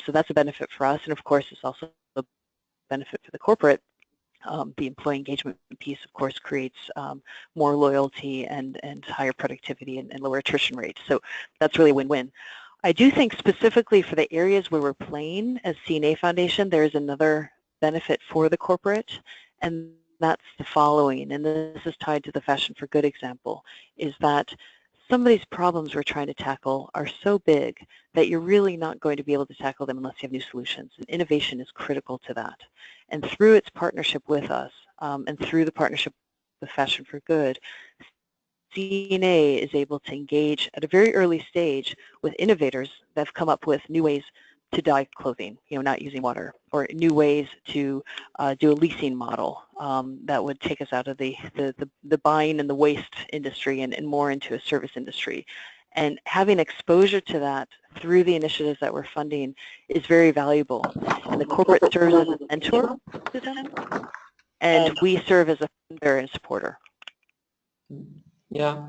So that's a benefit for us. And of course, it's also a benefit for the corporate. The employee engagement piece, of course, creates more loyalty and higher productivity and lower attrition rates. So that's really a win-win. I do think specifically for the areas where we're playing as CNA Foundation, there is another benefit for the corporate, and that's the following, and this is tied to the Fashion for Good example, is that some of these problems we're trying to tackle are so big that you're really not going to be able to tackle them unless you have new solutions. And innovation is critical to that. And through its partnership with us, and through the partnership with Fashion for Good, CNA is able to engage at a very early stage with innovators that have come up with new ways to dye clothing, you know, not using water, or new ways to do a leasing model that would take us out of the buying and the waste industry and more into a service industry. And having exposure to that through the initiatives that we're funding is very valuable. And the corporate serves as a mentor to them, and we serve as a funder and supporter. Yeah.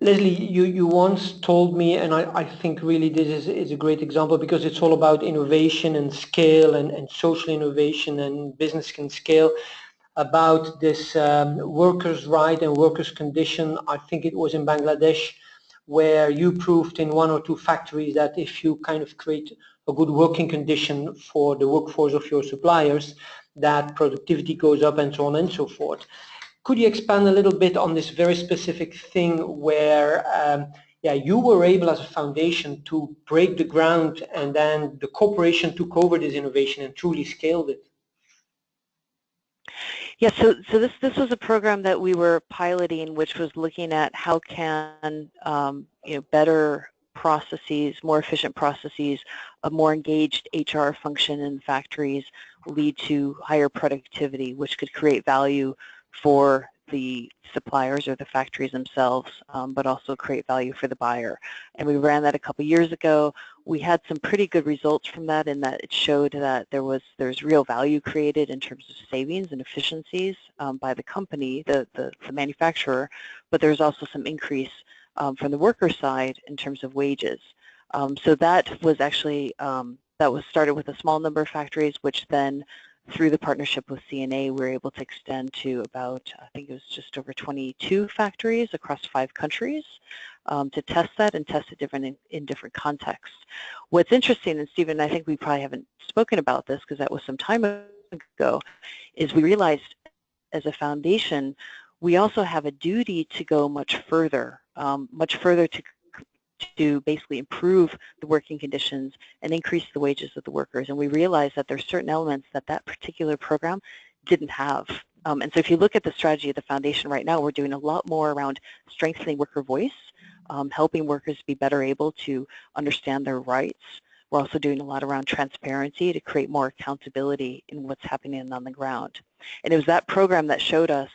Leslie, you once told me, and I think really this is a great example because it's all about innovation and scale and social innovation, and business can scale, about this workers' right and workers' condition. I think it was in Bangladesh, where you proved in 1 or 2 factories that if you kind of create a good working condition for the workforce of your suppliers, that productivity goes up and so on and so forth. Could you expand a little bit on this very specific thing where you were able as a foundation to break the ground, and then the corporation took over this innovation and truly scaled it? Yeah, so this was a program that we were piloting, which was looking at how can better processes, more efficient processes, a more engaged HR function in factories lead to higher productivity, which could create value for the suppliers or the factories themselves, but also create value for the buyer. And we ran that a couple years ago. We had some pretty good results from that, in that it showed that there's real value created in terms of savings and efficiencies by the company, the manufacturer, but there's also some increase from the worker side in terms of wages. So that was actually, that was started with a small number of factories, which then through the partnership with CNA, we were able to extend to about, I think it was just over 22 factories across 5 countries to test that and test it in different contexts. What's interesting, and Stephen, I think we probably haven't spoken about this because that was some time ago, is we realized as a foundation, we also have a duty to go much further to basically improve the working conditions and increase the wages of the workers. And we realized that there's certain elements that that particular program didn't have. And so if you look at the strategy of the foundation right now, we're doing a lot more around strengthening worker voice, helping workers be better able to understand their rights. We're also doing a lot around transparency to create more accountability in what's happening on the ground. And it was that program that showed us,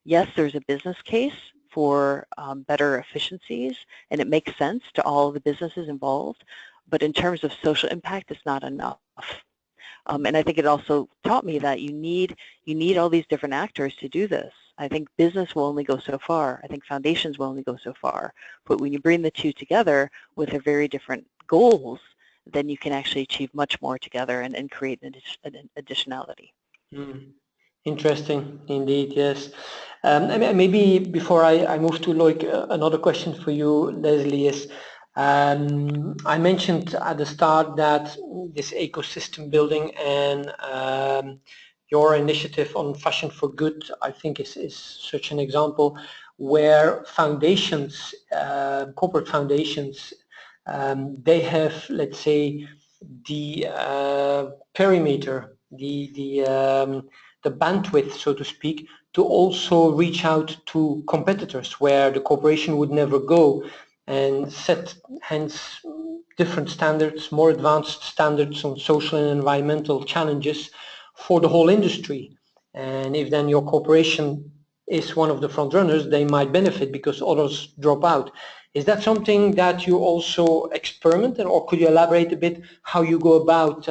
yes, there's a business case for better efficiencies, and it makes sense to all the businesses involved, but in terms of social impact, it's not enough. And I think it also taught me that you need all these different actors to do this. I think business will only go so far. I think foundations will only go so far. But when you bring the two together with their very different goals, then you can actually achieve much more together and create an additionality. Mm. Interesting, indeed, yes. And maybe before I move to Loic, another question for you, Leslie, is I mentioned at the start that this ecosystem building and your initiative on Fashion for Good, I think is such an example where foundations, corporate foundations, they have, let's say, the perimeter, the bandwidth, so to speak, to also reach out to competitors where the corporation would never go, and set hence different standards, more advanced standards on social and environmental challenges for the whole industry. And if then your corporation is one of the front runners, they might benefit because others drop out. Is that something that you also experiment, or could you elaborate a bit how you go about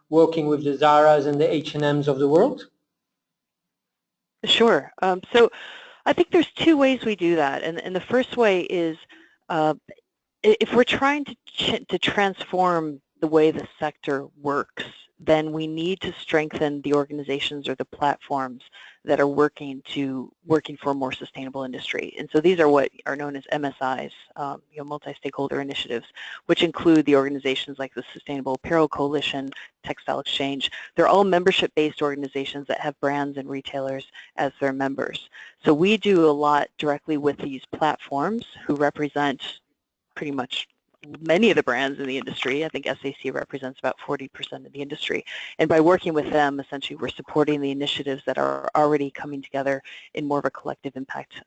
working with the Zaras and the H&Ms of the world? Sure. So I think there's two ways we do that. And the first way is if we're trying to transform the way the sector works, then we need to strengthen the organizations or the platforms that are working for a more sustainable industry. And so these are what are known as MSIs, multi-stakeholder initiatives, which include the organizations like the Sustainable Apparel Coalition, Textile Exchange. They're all membership-based organizations that have brands and retailers as their members. So we do a lot directly with these platforms who represent pretty much many of the brands in the industry. I think SAC represents about 40% of the industry. And by working with them, essentially we're supporting the initiatives that are already coming together in more of a collective impact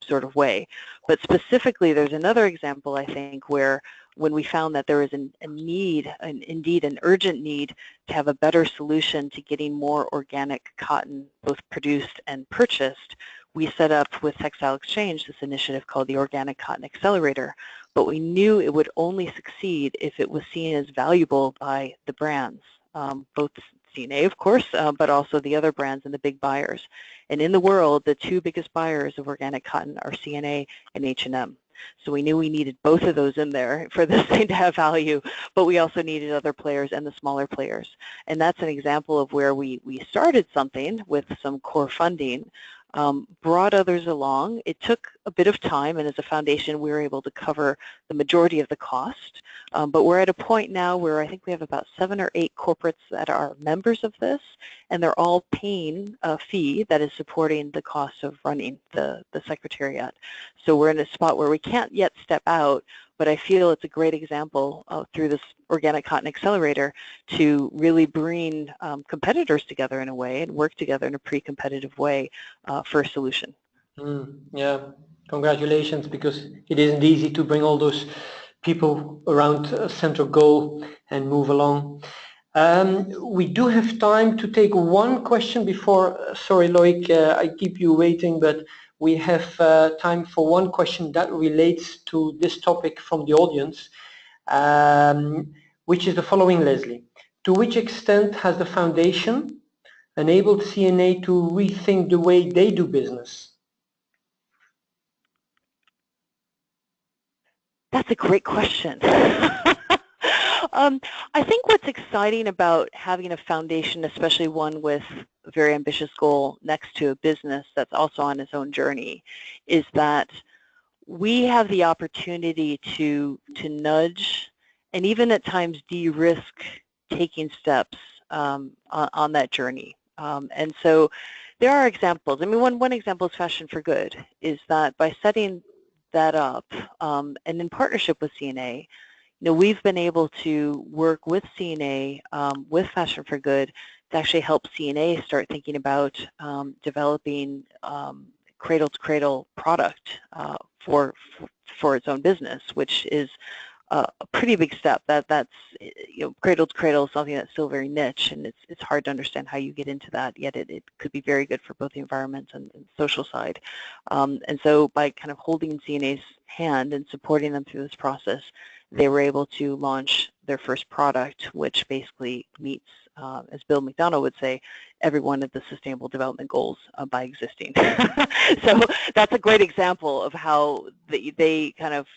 sort of way. But specifically, there's another example, I think, where when we found that there is a need, indeed an urgent need, to have a better solution to getting more organic cotton both produced and purchased, we set up with Textile Exchange this initiative called the Organic Cotton Accelerator. But we knew it would only succeed if it was seen as valuable by the brands, both CNA, of course, but also the other brands and the big buyers. And in the world, the two biggest buyers of organic cotton are CNA and H&M. So we knew we needed both of those in there for this thing to have value, but we also needed other players and the smaller players. And that's an example of where we started something with some core funding, brought others along. It took a bit of time, and as a foundation we were able to cover the majority of the cost, but we're at a point now where I think we have about 7 or 8 corporates that are members of this, and they're all paying a fee that is supporting the cost of running the Secretariat. So we're in a spot where we can't yet step out, but I feel it's a great example through this Organic Cotton Accelerator to really bring competitors together in a way and work together in a pre-competitive way for a solution. Yeah, congratulations, because it isn't easy to bring all those people around a central goal and move along. We do have time to take one question before, sorry Loic, I keep you waiting, but we have time for one question that relates to this topic from the audience, which is the following, Leslie. To which extent has the foundation enabled CNA to rethink the way they do business? That's a great question. I think what's exciting about having a foundation, especially one with a very ambitious goal next to a business that's also on its own journey, is that we have the opportunity to nudge and even at times de-risk taking steps on that journey. And so There are examples. I mean, one example is Fashion for Good, is that by setting that up and in partnership with CNA, we've been able to work with CNA, with Fashion for Good, to actually help CNA start thinking about developing cradle-to-cradle product for its own business, which is a pretty big step. That's cradle to cradle is something that's still very niche, and it's hard to understand how you get into that. Yet it could be very good for both the environment and social side. And so by kind of holding CNA's hand and supporting them through this process, they were able to launch their first product, which basically meets, as Bill McDonough would say, every one of the Sustainable Development Goals by existing. So that's a great example of how they kind of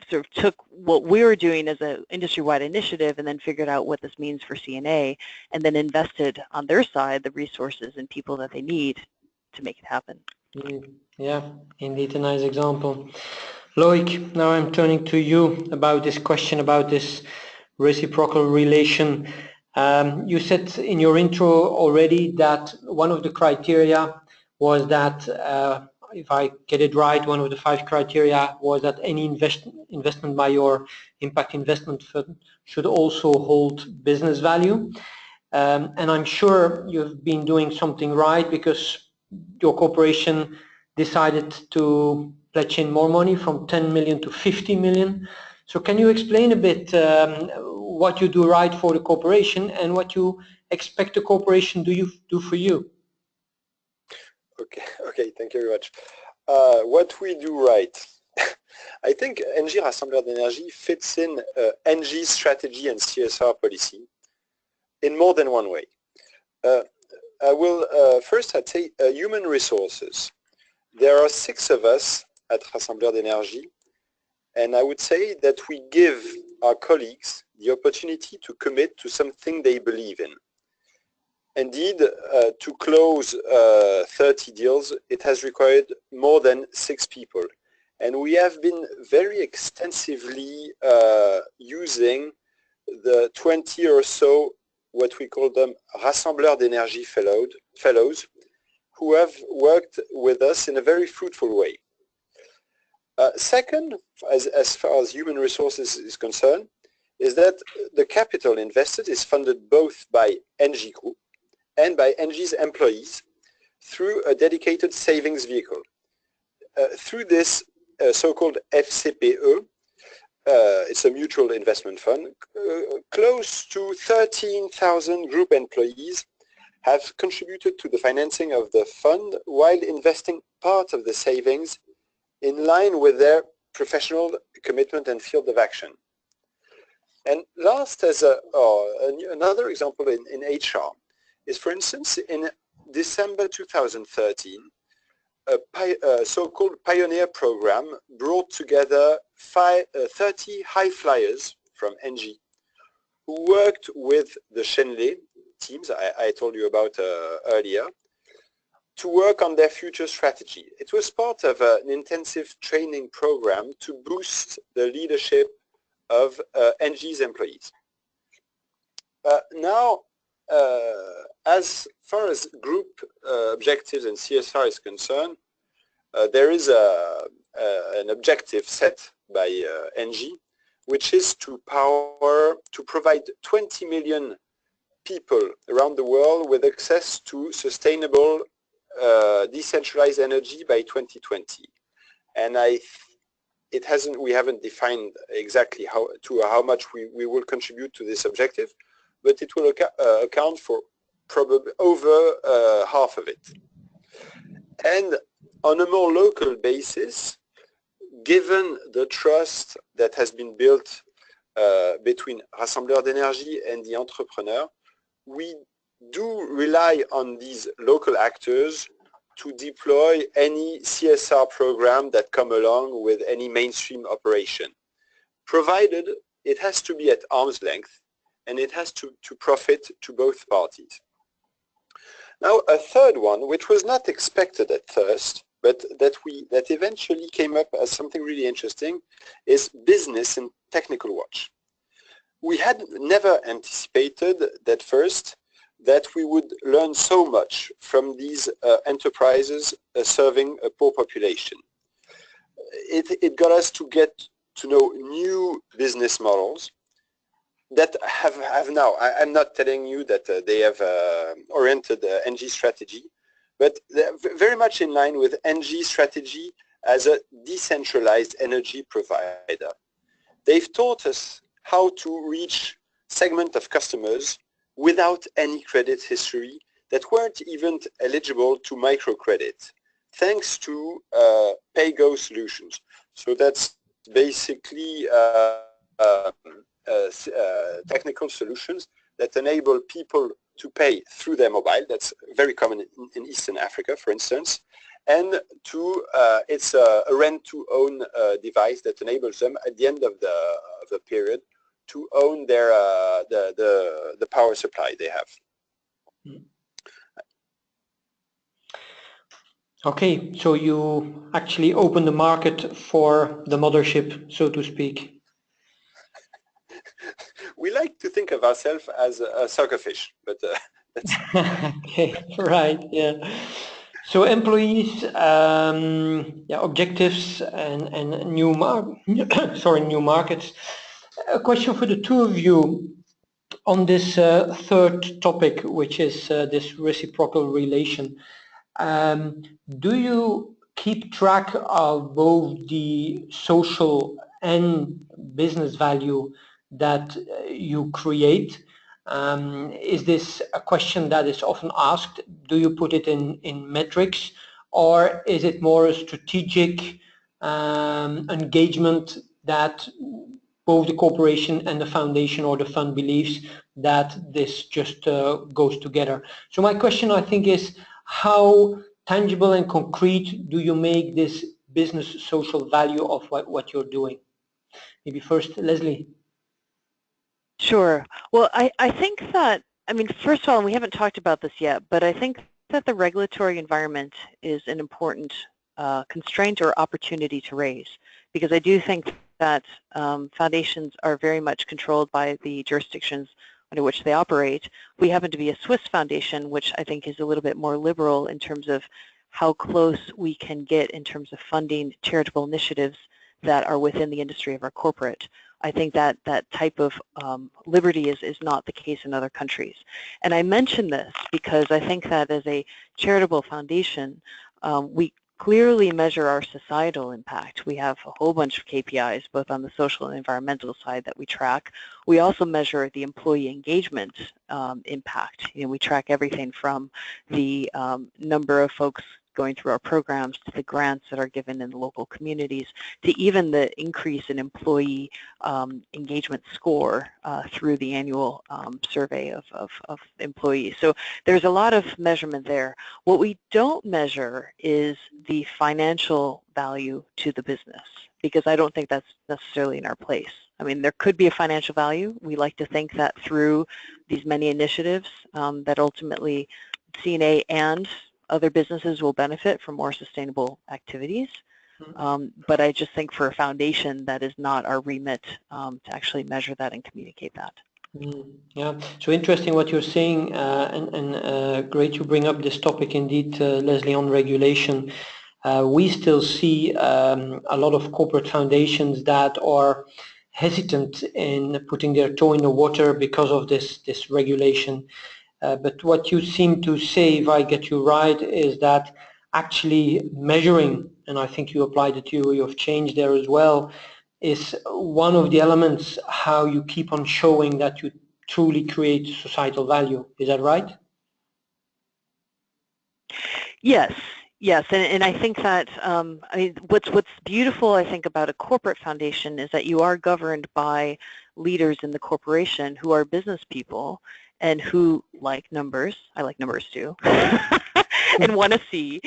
sort of took what we were doing as an industry-wide initiative and then figured out what this means for CNA, and then invested on their side the resources and people that they need to make it happen. Yeah, indeed a nice example. Loic, now I'm turning to you about this question about this reciprocal relation. You said in your intro already that one of the criteria was that, if I get it right, one of the 5 criteria was that any investment by your impact investment fund should also hold business value. And I'm sure you've been doing something right, because your corporation decided to pledge in more money from 10 million to 50 million. So can you explain a bit what you do right for the corporation and what you expect the corporation do for you? Okay, thank you very much. What we do right. I think ENGIE Rassembleur d'Énergie fits in ENGIE's strategy and CSR policy in more than one way. I will first, I'd say human resources. There are 6 of us at Rassembleur d'Énergie, and I would say that we give our colleagues the opportunity to commit to something they believe in. Indeed, to close 30 deals, it has required more than 6 people. And we have been very extensively using the 20 or so, what we call them, Rassembleur d'Énergie fellows, who have worked with us in a very fruitful way. Second, as far as human resources is concerned, is that the capital invested is funded both by ENGIE Group and by ENGIE's employees through a dedicated savings vehicle. Through this so-called FCPE, it's a mutual investment fund, close to 13,000 group employees have contributed to the financing of the fund while investing part of the savings in line with their professional commitment and field of action. And last, as another example in HR, is, for instance, in December 2013, a so-called pioneer program brought together 30 high flyers from ENGIE who worked with the Shenley teams I told you about earlier to work on their future strategy. It was part of an intensive training program to boost the leadership of ENGIE's employees. Now, as far as group objectives and CSR is concerned, there is an objective set by ENGIE, which is to provide 20 million people around the world with access to sustainable decentralized energy by 2020. And we haven't defined exactly how much we will contribute to this objective, but it will account for probably over half of it. And on a more local basis, given the trust that has been built between Rassembleur d'Énergie and the entrepreneur, we do rely on these local actors to deploy any CSR program that come along with any mainstream operation, provided it has to be at arm's length and it has to profit to both parties. Now, a third one, which was not expected at first, but that eventually came up as something really interesting, is business and technical watch. We had never anticipated that first that we would learn so much from these enterprises serving a poor population. It got us to get to know new business models that have now, I'm not telling you that they have oriented NG strategy, but they're very much in line with NG strategy as a decentralized energy provider. They've taught us how to reach segment of customers without any credit history that weren't even eligible to microcredit, thanks to pay-go solutions. So that's basically technical solutions that enable people to pay through their mobile. That's very common in Eastern Africa, for instance. And to it's a rent-to-own device that enables them at the end of the period to own their the power supply they have. Okay, so you actually open the market for the mothership, so to speak. We like to think of ourselves as a soccer fish, but that's okay, right, yeah. So employees, yeah, objectives, and new new markets. A question for the two of you on this third topic, which is this reciprocal relation. Do you keep track of both the social and business value that you create? Is this a question that is often asked? Do you put it in metrics, or is it more a strategic engagement that both the corporation and the foundation or the fund believes that this just goes together? So my question, I think, is how tangible and concrete do you make this business social value of what you're doing? Maybe first, Leslie. Sure. Well, I think that, I mean, first of all, and we haven't talked about this yet, but I think that the regulatory environment is an important constraint or opportunity to raise, because I do think that foundations are very much controlled by the jurisdictions under which they operate. We happen to be a Swiss foundation, which I think is a little bit more liberal in terms of how close we can get in terms of funding charitable initiatives that are within the industry of our corporate. I think that that type of liberty is not the case in other countries. And I mention this because I think that as a charitable foundation, we clearly measure our societal impact. We have a whole bunch of KPIs, both on the social and environmental side, that we track. We also measure the employee engagement impact. You know, we track everything from the number of folks going through our programs, to the grants that are given in the local communities, to even the increase in employee engagement score through the annual survey of employees. So there's a lot of measurement there. What we don't measure is the financial value to the business, because I don't think that's necessarily in our place. I mean, there could be a financial value. We like to think that through these many initiatives that ultimately CNA and other businesses will benefit from more sustainable activities. But I just think for a foundation, that is not our remit to actually measure that and communicate that. Yeah, so interesting what you're saying, and great you bring up this topic indeed, Leslie, on regulation. We still see a lot of corporate foundations that are hesitant in putting their toe in the water because of this regulation. But what you seem to say, if I get you right, is that actually measuring, and I think you applied the theory of change there as well, is one of the elements how you keep on showing that you truly create societal value. Is that right? Yes. Yes, and I think that I mean, what's beautiful, I think, about a corporate foundation is that you are governed by leaders in the corporation who are business people and who like numbers. I like numbers too, and want to see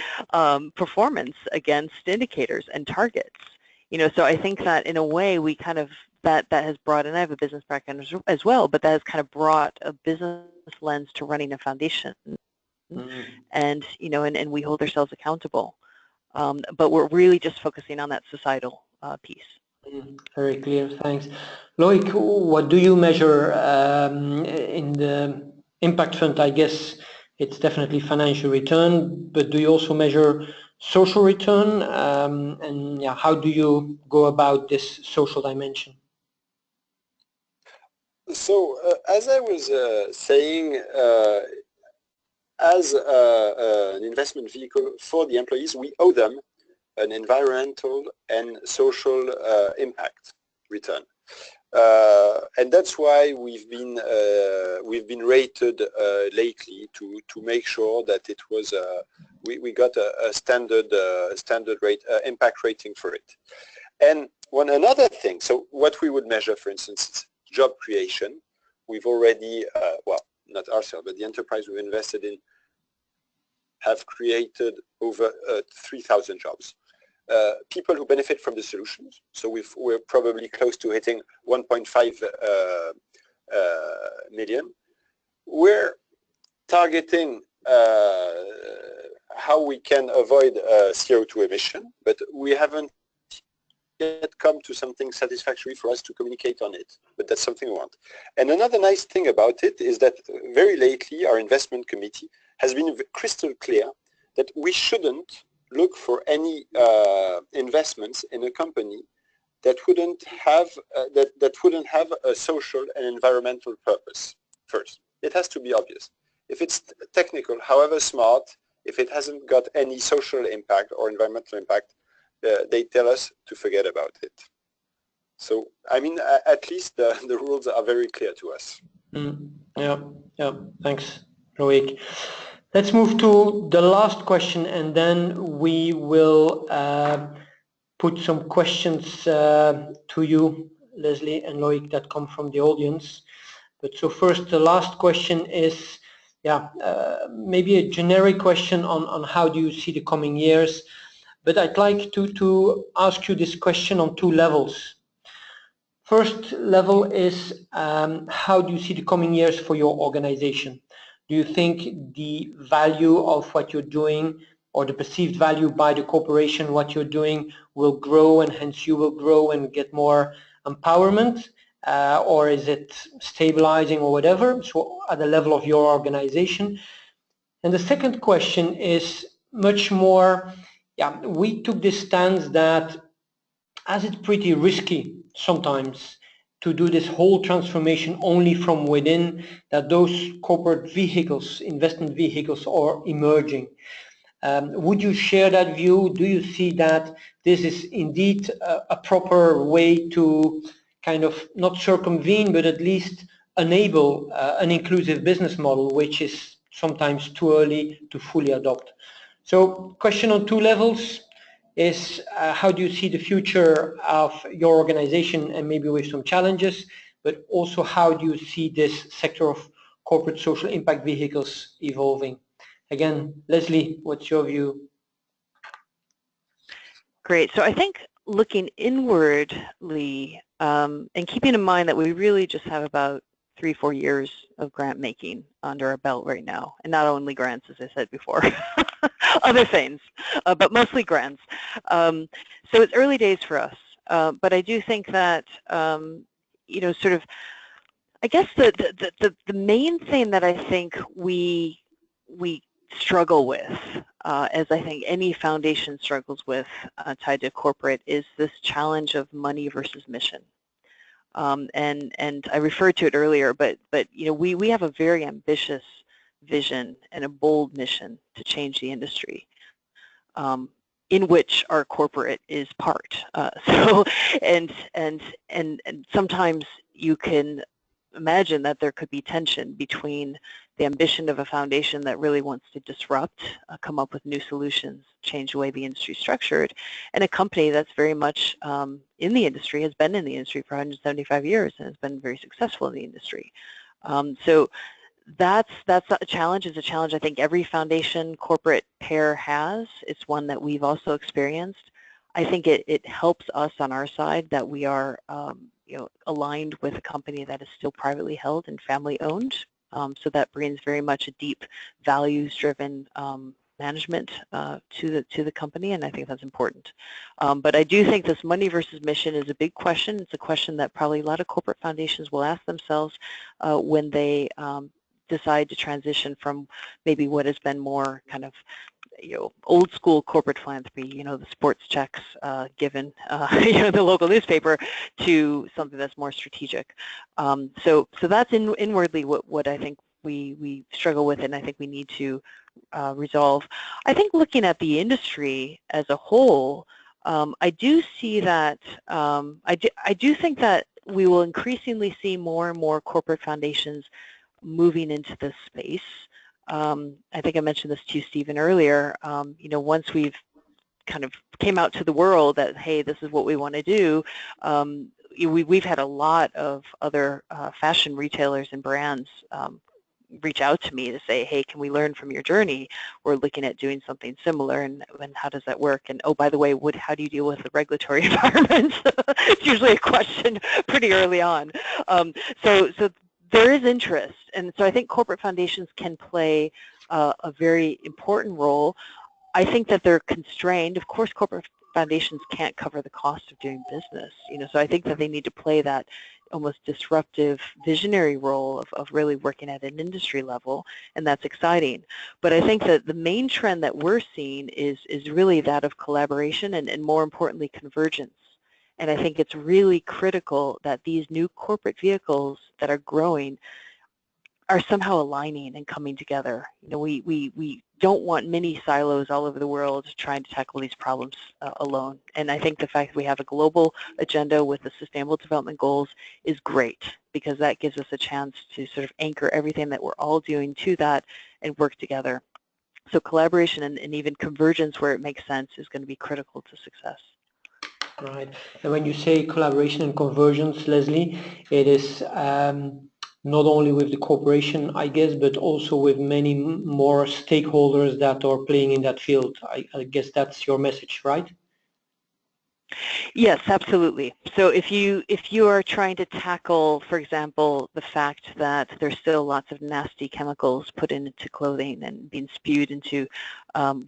performance against indicators and targets. You know, so I think that in a way we kind of that has brought, and I have a business background as well, but that has kind of brought a business lens to running a foundation. And you know, and we hold ourselves accountable, but we're really just focusing on that societal piece. Very clear, thanks. Loic, what do you measure in impact fund, I guess it's definitely financial return, but do you also measure social return? And yeah, how do you go about this social dimension? So as I was saying, as an investment vehicle for the employees, we owe them an environmental and social impact return. And that's why we've been rated lately to make sure that it was we got a standard rate impact rating for it. And another thing, so what we would measure, for instance, is job creation. We've already well, not ourselves, but the enterprise we've invested in have created over 3,000 jobs. People who benefit from the solutions. So we're probably close to hitting 1.5 million. We're targeting how we can avoid CO2 emission, but we haven't yet come to something satisfactory for us to communicate on it, but that's something we want. And another nice thing about it is that very lately our investment committee has been crystal clear that we shouldn't look for any investments in a company that wouldn't have a social and environmental purpose. First, it has to be obvious. If it's technical, however smart, if it hasn't got any social impact or environmental impact, they tell us to forget about it. So, I mean, at least the rules are very clear to us. Yeah, thanks, Loic. Let's move to the last question, and then we will put some questions to you, Leslie and Loic, that come from the audience. But so first, the last question is, maybe a generic question on how do you see the coming years. But I'd like to ask you this question on two levels. First level is, how do you see the coming years for your organization? Do you think the value of what you're doing, or the perceived value by the corporation, what you're doing, will grow, and hence you will grow and get more empowerment? Or is it stabilizing or whatever? So at the level of your organization. And the second question is much more, we took this stance that as it's pretty risky sometimes to do this whole transformation only from within, that those corporate vehicles, investment vehicles, are emerging. Would you share that view? Do you see that this is indeed a proper way to kind of not circumvene, but at least enable an inclusive business model, which is sometimes too early to fully adopt? So question on two levels is, how do you see the future of your organization, and maybe with some challenges, but also how do you see this sector of corporate social impact vehicles evolving? Again, Leslie, what's your view? Great. So I think looking inwardly, and keeping in mind that we really just have about 3-4 years of grant making under our belt right now, and not only grants, as I said before, other things, but mostly grants. So it's early days for us, but I do think that sort of, I guess the main thing that I think we struggle with, as I think any foundation struggles with tied to corporate, is this challenge of money versus mission. And I referred to it earlier, but we have a very ambitious vision and a bold mission to change the industry, in which our corporate is part. And sometimes you can imagine that there could be tension between the ambition of a foundation that really wants to disrupt, come up with new solutions, change the way the industry is structured, and a company that's very much in the industry, has been in the industry for 175 years and has been very successful in the industry. So that's not a challenge. It's a challenge I think every foundation corporate pair has. It's one that we've also experienced. I think it helps us on our side that we are aligned with a company that is still privately held and family owned. So that brings very much a deep values-driven management to the company, and I think that's important. But I do think this money versus mission is a big question. It's a question that probably a lot of corporate foundations will ask themselves when they decide to transition from maybe what has been more kind of old school corporate philanthropy, the sports checks given, the local newspaper, to something that's more strategic. So that's inwardly what I think we struggle with, and I think we need to resolve. I think looking at the industry as a whole, I do see that, I do think that we will increasingly see more and more corporate foundations moving into this space. I think I mentioned this to you, Stephen, earlier. Once we've kind of came out to the world that, hey, this is what we want to do, we've had a lot of other fashion retailers and brands reach out to me to say, hey, can we learn from your journey? We're looking at doing something similar, and how does that work? And oh, by the way, how do you deal with the regulatory environment? It's usually a question pretty early on. So there is interest, and so I think corporate foundations can play a very important role. I think that they're constrained. Of course, corporate foundations can't cover the cost of doing business, so I think that they need to play that almost disruptive visionary role of really working at an industry level, and that's exciting. But I think that the main trend that we're seeing is really that of collaboration and more importantly, convergence. And I think it's really critical that these new corporate vehicles that are growing are somehow aligning and coming together. We don't want mini silos all over the world trying to tackle these problems alone. And I think the fact that we have a global agenda with the Sustainable Development Goals is great, because that gives us a chance to sort of anchor everything that we're all doing to that and work together. So collaboration and even convergence where it makes sense is going to be critical to success. Right. And when you say collaboration and convergence, Leslie, it is not only with the corporation, I guess, but also with many more stakeholders that are playing in that field. I guess that's your message, right? Yes, absolutely. So if you are trying to tackle, for example, the fact that there's still lots of nasty chemicals put into clothing and being spewed into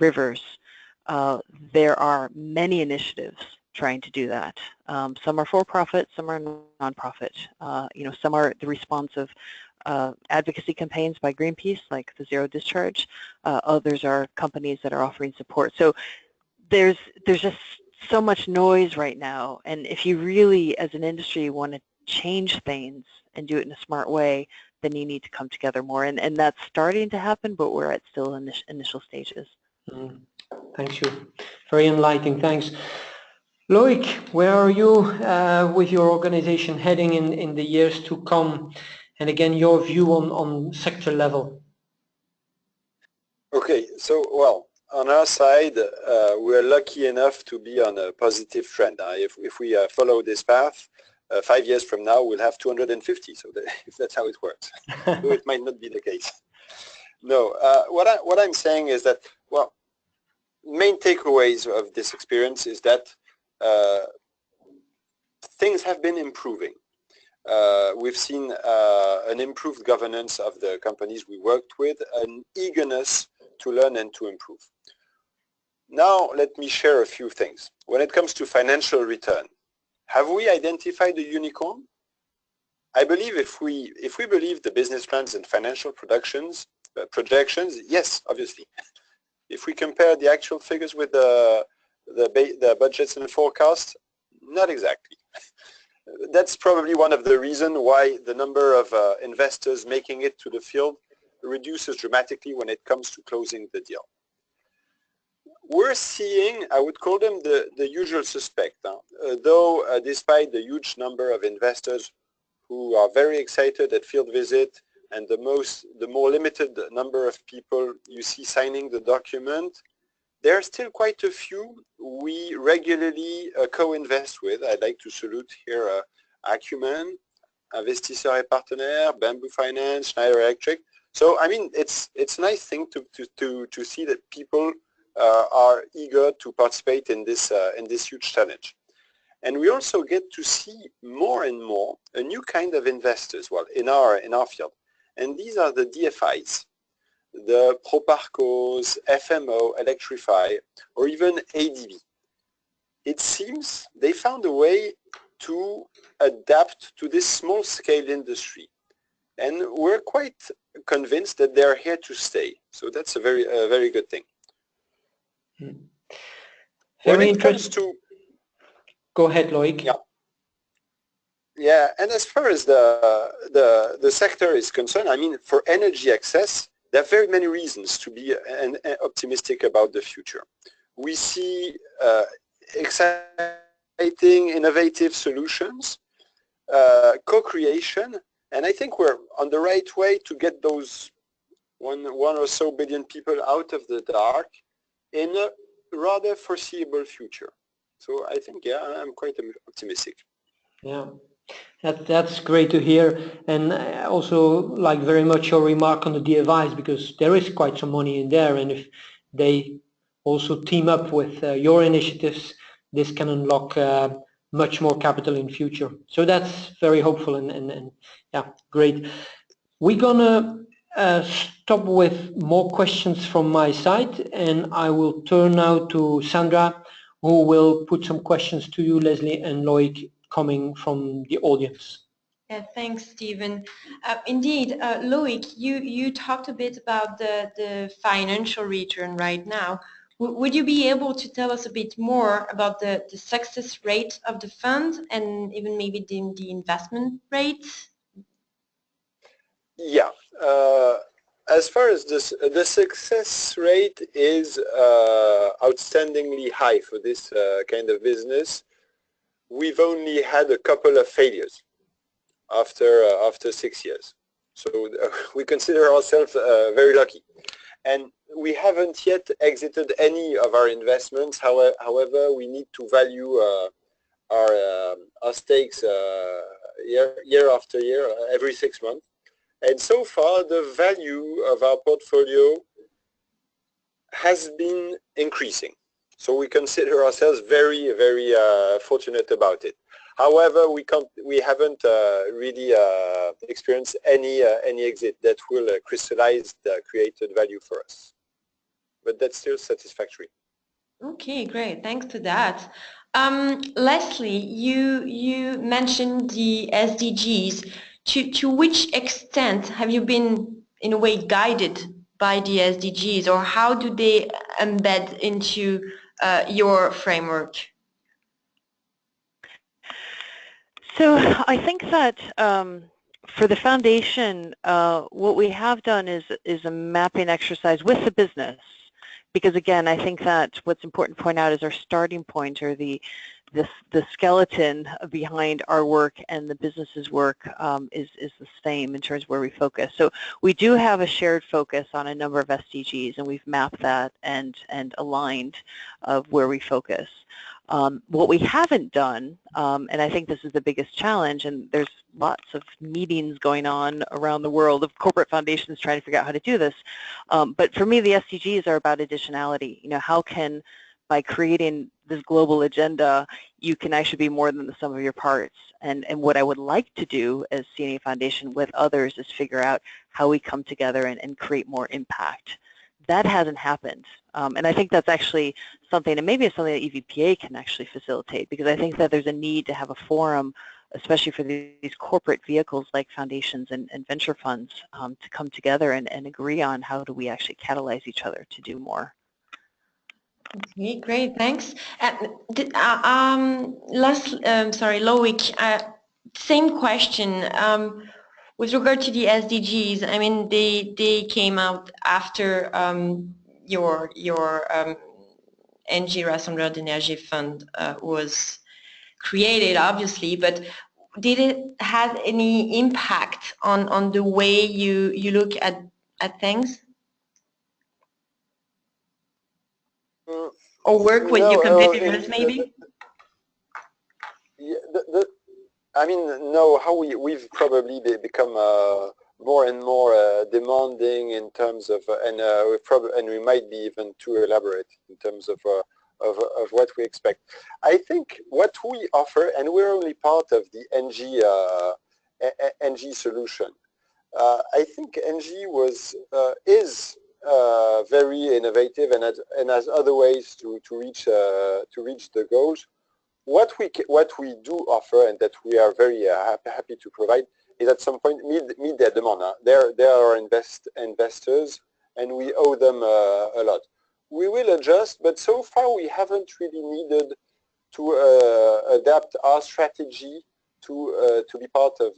rivers, there are many initiatives trying to do that. Some are for-profit, some are non-profit. Some are the response of advocacy campaigns by Greenpeace, like the Zero Discharge. Others are companies that are offering support. So there's just so much noise right now, and if you really, as an industry, want to change things and do it in a smart way, then you need to come together more, and that's starting to happen, but we're at still initial stages. Thanks, you. Very enlightening. Thanks. Loic, where are you with your organization heading in the years to come? And again, your view on sector level. Okay, so, well, on our side, we're lucky enough to be on a positive trend. If we follow this path, 5 years from now, we'll have 250, so if that's how it works. Though it might not be the case. No, what I'm saying is that, well, main takeaways of this experience is that things have been improving. We've seen an improved governance of the companies we worked with, an eagerness to learn and to improve. Now, let me share a few things. When it comes to financial return, have we identified a unicorn? I believe if we believe the business plans and financial projections, yes, obviously. If we compare the actual figures with the budgets and forecasts, not exactly. That's probably one of the reasons why the number of investors making it to the field reduces dramatically when it comes to closing the deal. We're seeing, I would call them the usual suspect, though despite the huge number of investors who are very excited at field visit and the more limited number of people you see signing the document, there are still quite a few we regularly co-invest with. I'd like to salute here Acumen, Investisseurs et Partenaires, Bamboo Finance, Schneider Electric. So, I mean, it's a nice thing to see that people are eager to participate in this huge challenge. And we also get to see more and more a new kind of investors, well, in our field. And these are the DFIs, the Proparcos, FMO, Electrify, or even ADB. It seems they found a way to adapt to this small-scale industry. and we're quite convinced that they're here to stay. So that's a very good thing. Very interesting. Go ahead, Loic. Yeah. Yeah, and as far as the sector is concerned, I mean, for energy access, there are very many reasons to be optimistic about the future. We see exciting, innovative solutions, co-creation, and I think we're on the right way to get those one or so billion people out of the dark in a rather foreseeable future. So I think, yeah, I'm quite optimistic. Yeah, that's great to hear, and I also like very much your remark on the DFIs, because there is quite some money in there, and if they also team up with your initiatives, this can unlock much more capital in future. So that's very hopeful, and yeah, great. We're gonna stop with more questions from my side, and I will turn now to Sandra, who will put some questions to you, Leslie and Loic, coming from the audience. Yeah, thanks, Stephen. Indeed, Loic, you talked a bit about the financial return right now. Would you be able to tell us a bit more about the success rate of the fund and even maybe the investment rates? Yeah. As far as this, the success rate is outstandingly high for this kind of business. We've only had a couple of failures after 6 years. So we consider ourselves very lucky. And we haven't yet exited any of our investments. However, we need to value our stakes year after year, every 6 months. And so far, the value of our portfolio has been increasing. So we consider ourselves very fortunate about it. However, we haven't really experienced any exit that will crystallize the created value for us. But that's still satisfactory. Okay, great. Thanks to that. Leslie, you mentioned the SDGs. To which extent have you been, in a way, guided by the SDGs, or how do they embed into your framework? So I think that for the foundation, what we have done is a mapping exercise with the business, because again, I think that what's important to point out is our starting point, or the skeleton behind our work and the business's work is the same in terms of where we focus. So we do have a shared focus on a number of SDGs, and we've mapped that and aligned of where we focus. What we haven't done, and I think this is the biggest challenge, and there's lots of meetings going on around the world of corporate foundations trying to figure out how to do this, but for me the SDGs are about additionality. You know, how can, by creating this global agenda, you can actually be more than the sum of your parts. And what I would like to do as CNA Foundation with others is figure out how we come together and create more impact. That hasn't happened. And I think that's actually something, and maybe it's something that EVPA can actually facilitate, because I think that there's a need to have a forum, especially for these corporate vehicles like foundations and venture funds, to come together and agree on how do we actually catalyze each other to do more. Okay, great, thanks. Loic, same question. With regard to the SDGs, I mean, they came out after your NG Rassembleur d'Énergie Fund was created, obviously, but did it have any impact on the way you look at things? Or work with your competitors, maybe? I mean, no, how we've probably become more and more demanding in terms of, and we might be even too elaborate in terms of what we expect. I think what we offer, and we're only part of the NG solution. I think NG is very innovative and has other ways to reach the goals. What we do offer, and that we are very happy to provide, is at some point meet their demand. They are investors, and we owe them a lot. We will adjust, but so far we haven't really needed to adapt our strategy to be part of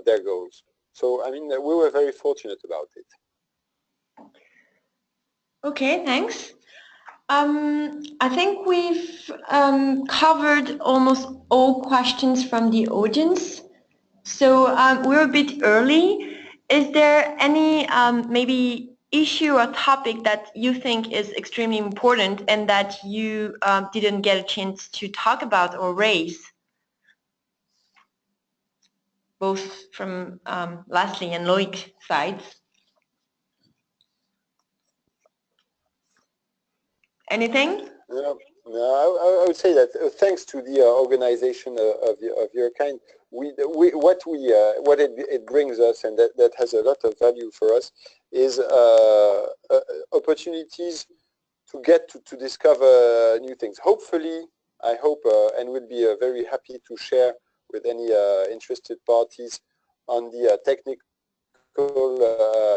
their goals. So I mean, we were very fortunate about it. Okay, thanks. I think we've covered almost all questions from the audience. So we're a bit early. Is there any maybe issue or topic that you think is extremely important and that you didn't get a chance to talk about or raise? Both from Leslie and Loic sides. Anything? No, I would say that thanks to the organization of your kind, what it brings us, and that has a lot of value for us, is opportunities to get to discover new things. Hopefully, I hope, and we'll be very happy to share with any interested parties on the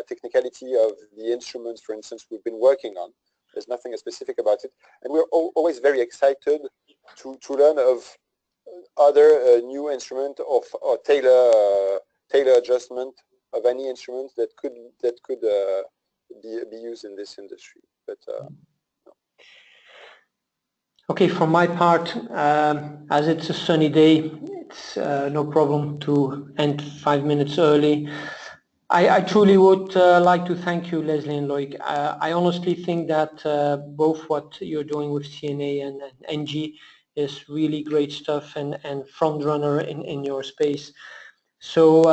technicality of the instruments, for instance, we've been working on. There's nothing specific about it. And we're always very excited to learn of other new instrument or tailor adjustment of any instrument that could be used in this industry. But no. Okay, for my part, as it's a sunny day, it's no problem to end 5 minutes early. I truly would like to thank you, Leslie and Loic. I honestly think that both what you're doing with CNA and NG is really great stuff and front runner in your space. So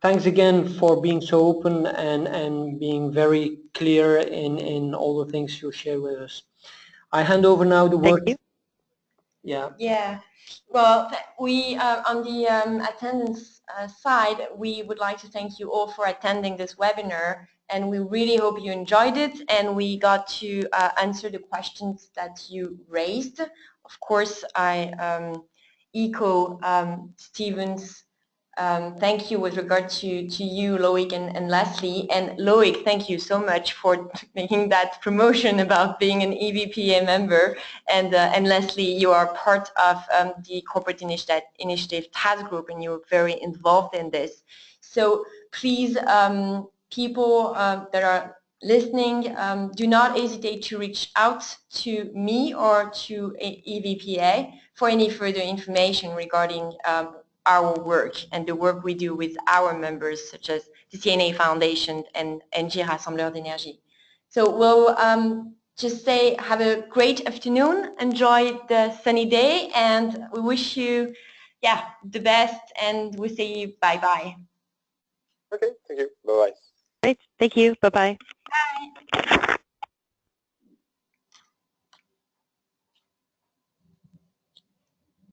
thanks again for being so open and being very clear in all the things you share with us. I hand over now the word. Thank you. Yeah. Yeah. Well, we on the attendance side, we would like to thank you all for attending this webinar, and we really hope you enjoyed it and we got to answer the questions that you raised. Of course, I echo Stephen's thank you with regard to you, Loic and Leslie. And Loic, thank you so much for making that promotion about being an EVPA member. And Leslie, you are part of the Corporate Initiative Task Group, and you're very involved in this. So please, people that are listening, do not hesitate to reach out to me or to EVPA for any further information regarding our work and the work we do with our members, such as the CNA Foundation and NG Rassembleur d'Énergie. So we'll just say have a great afternoon, enjoy the sunny day, and we wish you the best, and we say bye-bye. Okay, thank you. Bye-bye. Great. Thank you. Bye-bye. Bye.